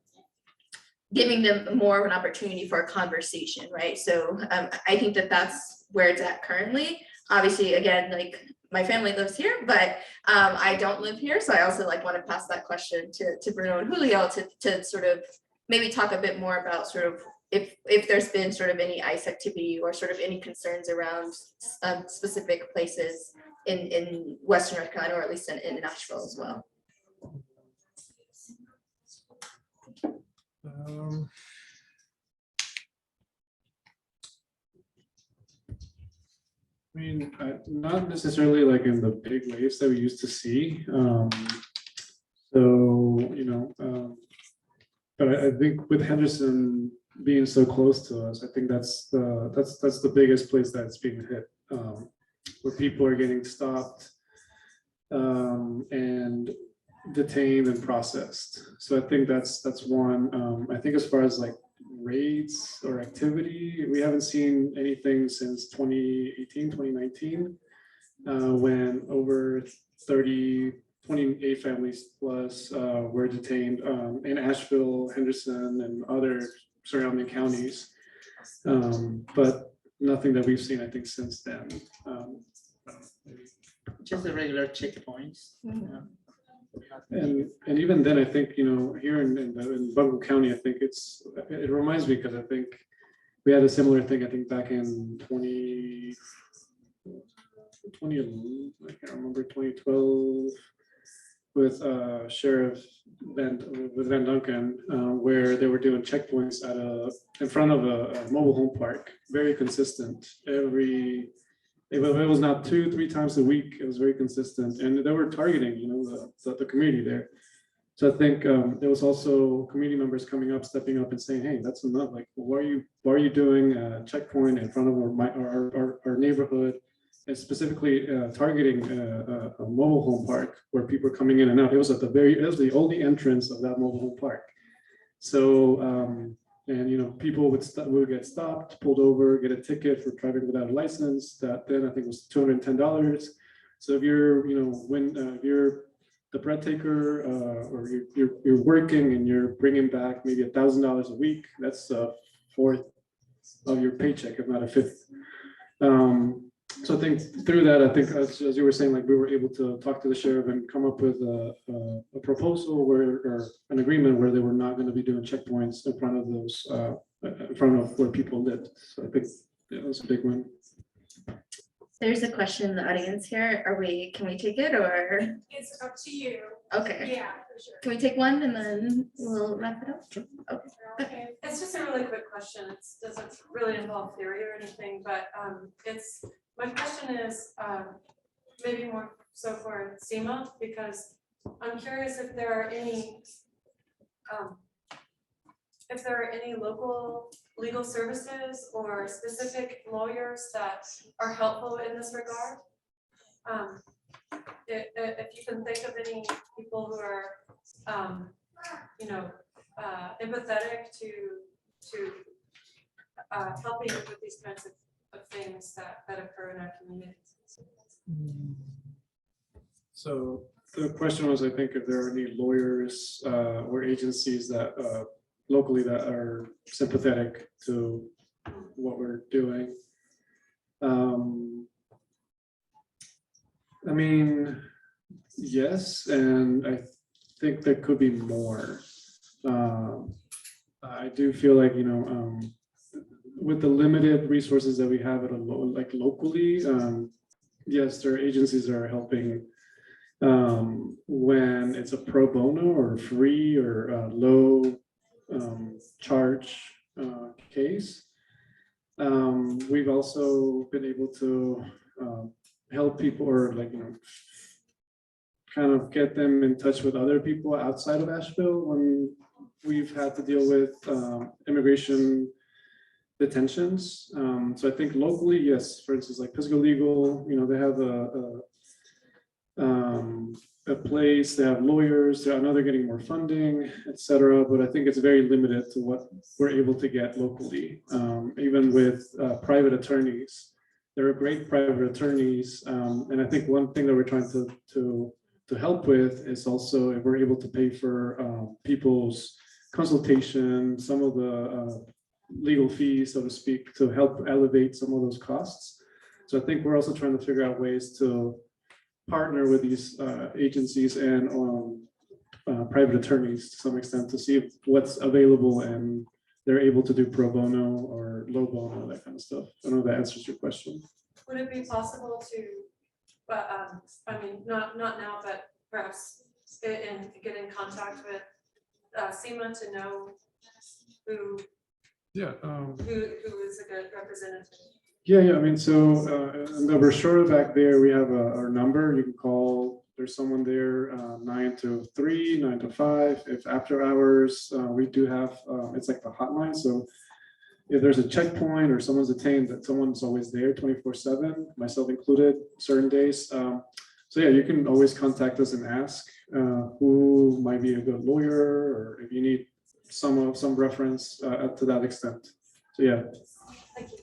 opportunity for a conversation, right? So I think that that's where it's at currently. Obviously, again, like my family lives here, but I don't live here. So I also like want to pass that question to Bruno and Julio to sort of maybe talk a bit more about sort of if there's been sort of any ICE activity or sort of any concerns around specific places in Western North Carolina, or at least in Nashville as well. I mean, not necessarily like in the big waves that we used to see. But I think with Henderson being so close to us, I think that's the biggest place that's being hit, where people are getting stopped and detained and processed. So I think that's one. I think as far as like raids or activity, we haven't seen anything since 2018, 2019, when over 28 families plus were detained in Asheville, Henderson, and other surrounding counties. But nothing that we've seen, I think, since then. Just the regular checkpoints. And even then, I think, here in Baruch County, I think it reminds me, because I think we had a similar thing, I think back in 20, I can't remember, 2012, with Sheriff Van Duncan, where they were doing checkpoints in front of a mobile home park, very consistent. It was not 2-3 times a week. It was very consistent, and they were targeting, the community there. So I think there was also community members stepping up and saying, "Hey, that's enough. Like, why are you doing a checkpoint in front of our neighborhood, and specifically targeting a mobile home park where people are coming in and out?" It was the only entrance of that mobile home park. So. And people would get stopped, pulled over, get a ticket for driving without a license. That then I think was $210. So if you're, if you're the bread taker, or you're working and you're bringing back maybe $1,000 a week, that's a fourth of your paycheck, if not a fifth. So I think through that, I think as you were saying, like we were able to talk to the sheriff and come up with a proposal or an agreement where they were not going to be doing checkpoints in front of those, in front of where people lived. So I think that was a big one. There's a question in the audience here. Can we take it or? It's up to you. Okay, Yeah, for sure. can we take one and then we'll wrap it up? Okay. It's just a really quick question. It doesn't really involve theory or anything, but my question is maybe more so for SEMA, because I'm curious if there are any local legal services or specific lawyers that are helpful in this regard. If you can think of any people who are, empathetic to helping with these kinds of things that occur in our communities. So the question was, I think, if there are any lawyers or agencies that locally that are sympathetic to what we're doing. I mean, yes, and I think there could be more. I do feel like, with the limited resources that we have at locally, yes, there are agencies that are helping when it's a pro bono or free or low charge case. We've also been able to help people or kind of get them in touch with other people outside of Asheville when we've had to deal with immigration detentions. So I think locally, yes, for instance, like Physical Legal, they have a place, they have lawyers, I know they're getting more funding, etc. But I think it's very limited to what we're able to get locally. Even with private attorneys, there are great private attorneys. And I think one thing that we're trying to help with is also if we're able to pay for people's consultation, some of the legal fees, so to speak, to help elevate some of those costs. So I think we're also trying to figure out ways to partner with these agencies and private attorneys to some extent to see what's available and they're able to do pro bono or low bono, that kind of stuff. I don't know if that answers your question. Would it be possible to, not now, but perhaps get in contact with SEMA to know who is a good representative? Yeah. I mean, so in the brochure back there, we have our number. You can call. There's someone there 9 to 3, 9 to 5. If after hours, we do have. It's like the hotline. So if there's a checkpoint or someone's detained, that someone's always there 24/7, myself included, certain days. So yeah, you can always contact us and ask who might be a good lawyer, or if you need some reference to that extent. So yeah. Thank you.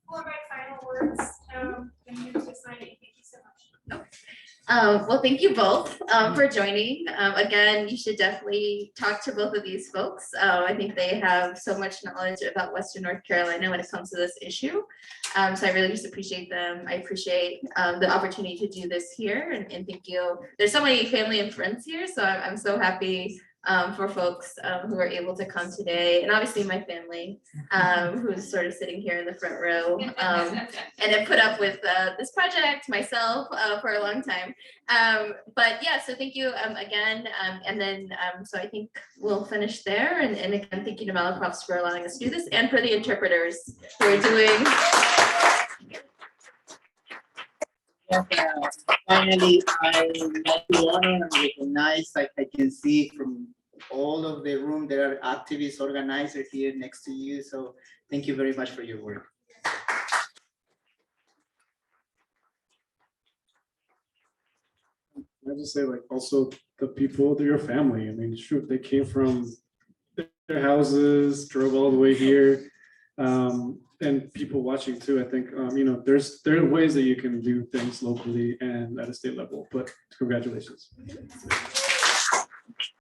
For my final words, thank you to signing. Thank you so much. Well, thank you both for joining. Again, you should definitely talk to both of these folks. I think they have so much knowledge about Western North Carolina when it comes to this issue. So I really just appreciate them. I appreciate the opportunity to do this here, and thank you. There's so many family and friends here, so I'm so happy for folks who are able to come today, and obviously my family who's sort of sitting here in the front row and have put up with this project, myself, for a long time. But yeah, so thank you again, and then so I think we'll finish there, and again, thank you to Malaprop for allowing us to do this, and for the interpreters who are doing. Finally, I like to honor and recognize, like I can see from all of the room, there are activists, organizers here next to you. So thank you very much for your work. I just say, like, also the people, they're your family. I mean, shoot, they came from their houses, drove all the way here. and people watching too, I think, there are ways that you can do things locally and at a state level, but congratulations.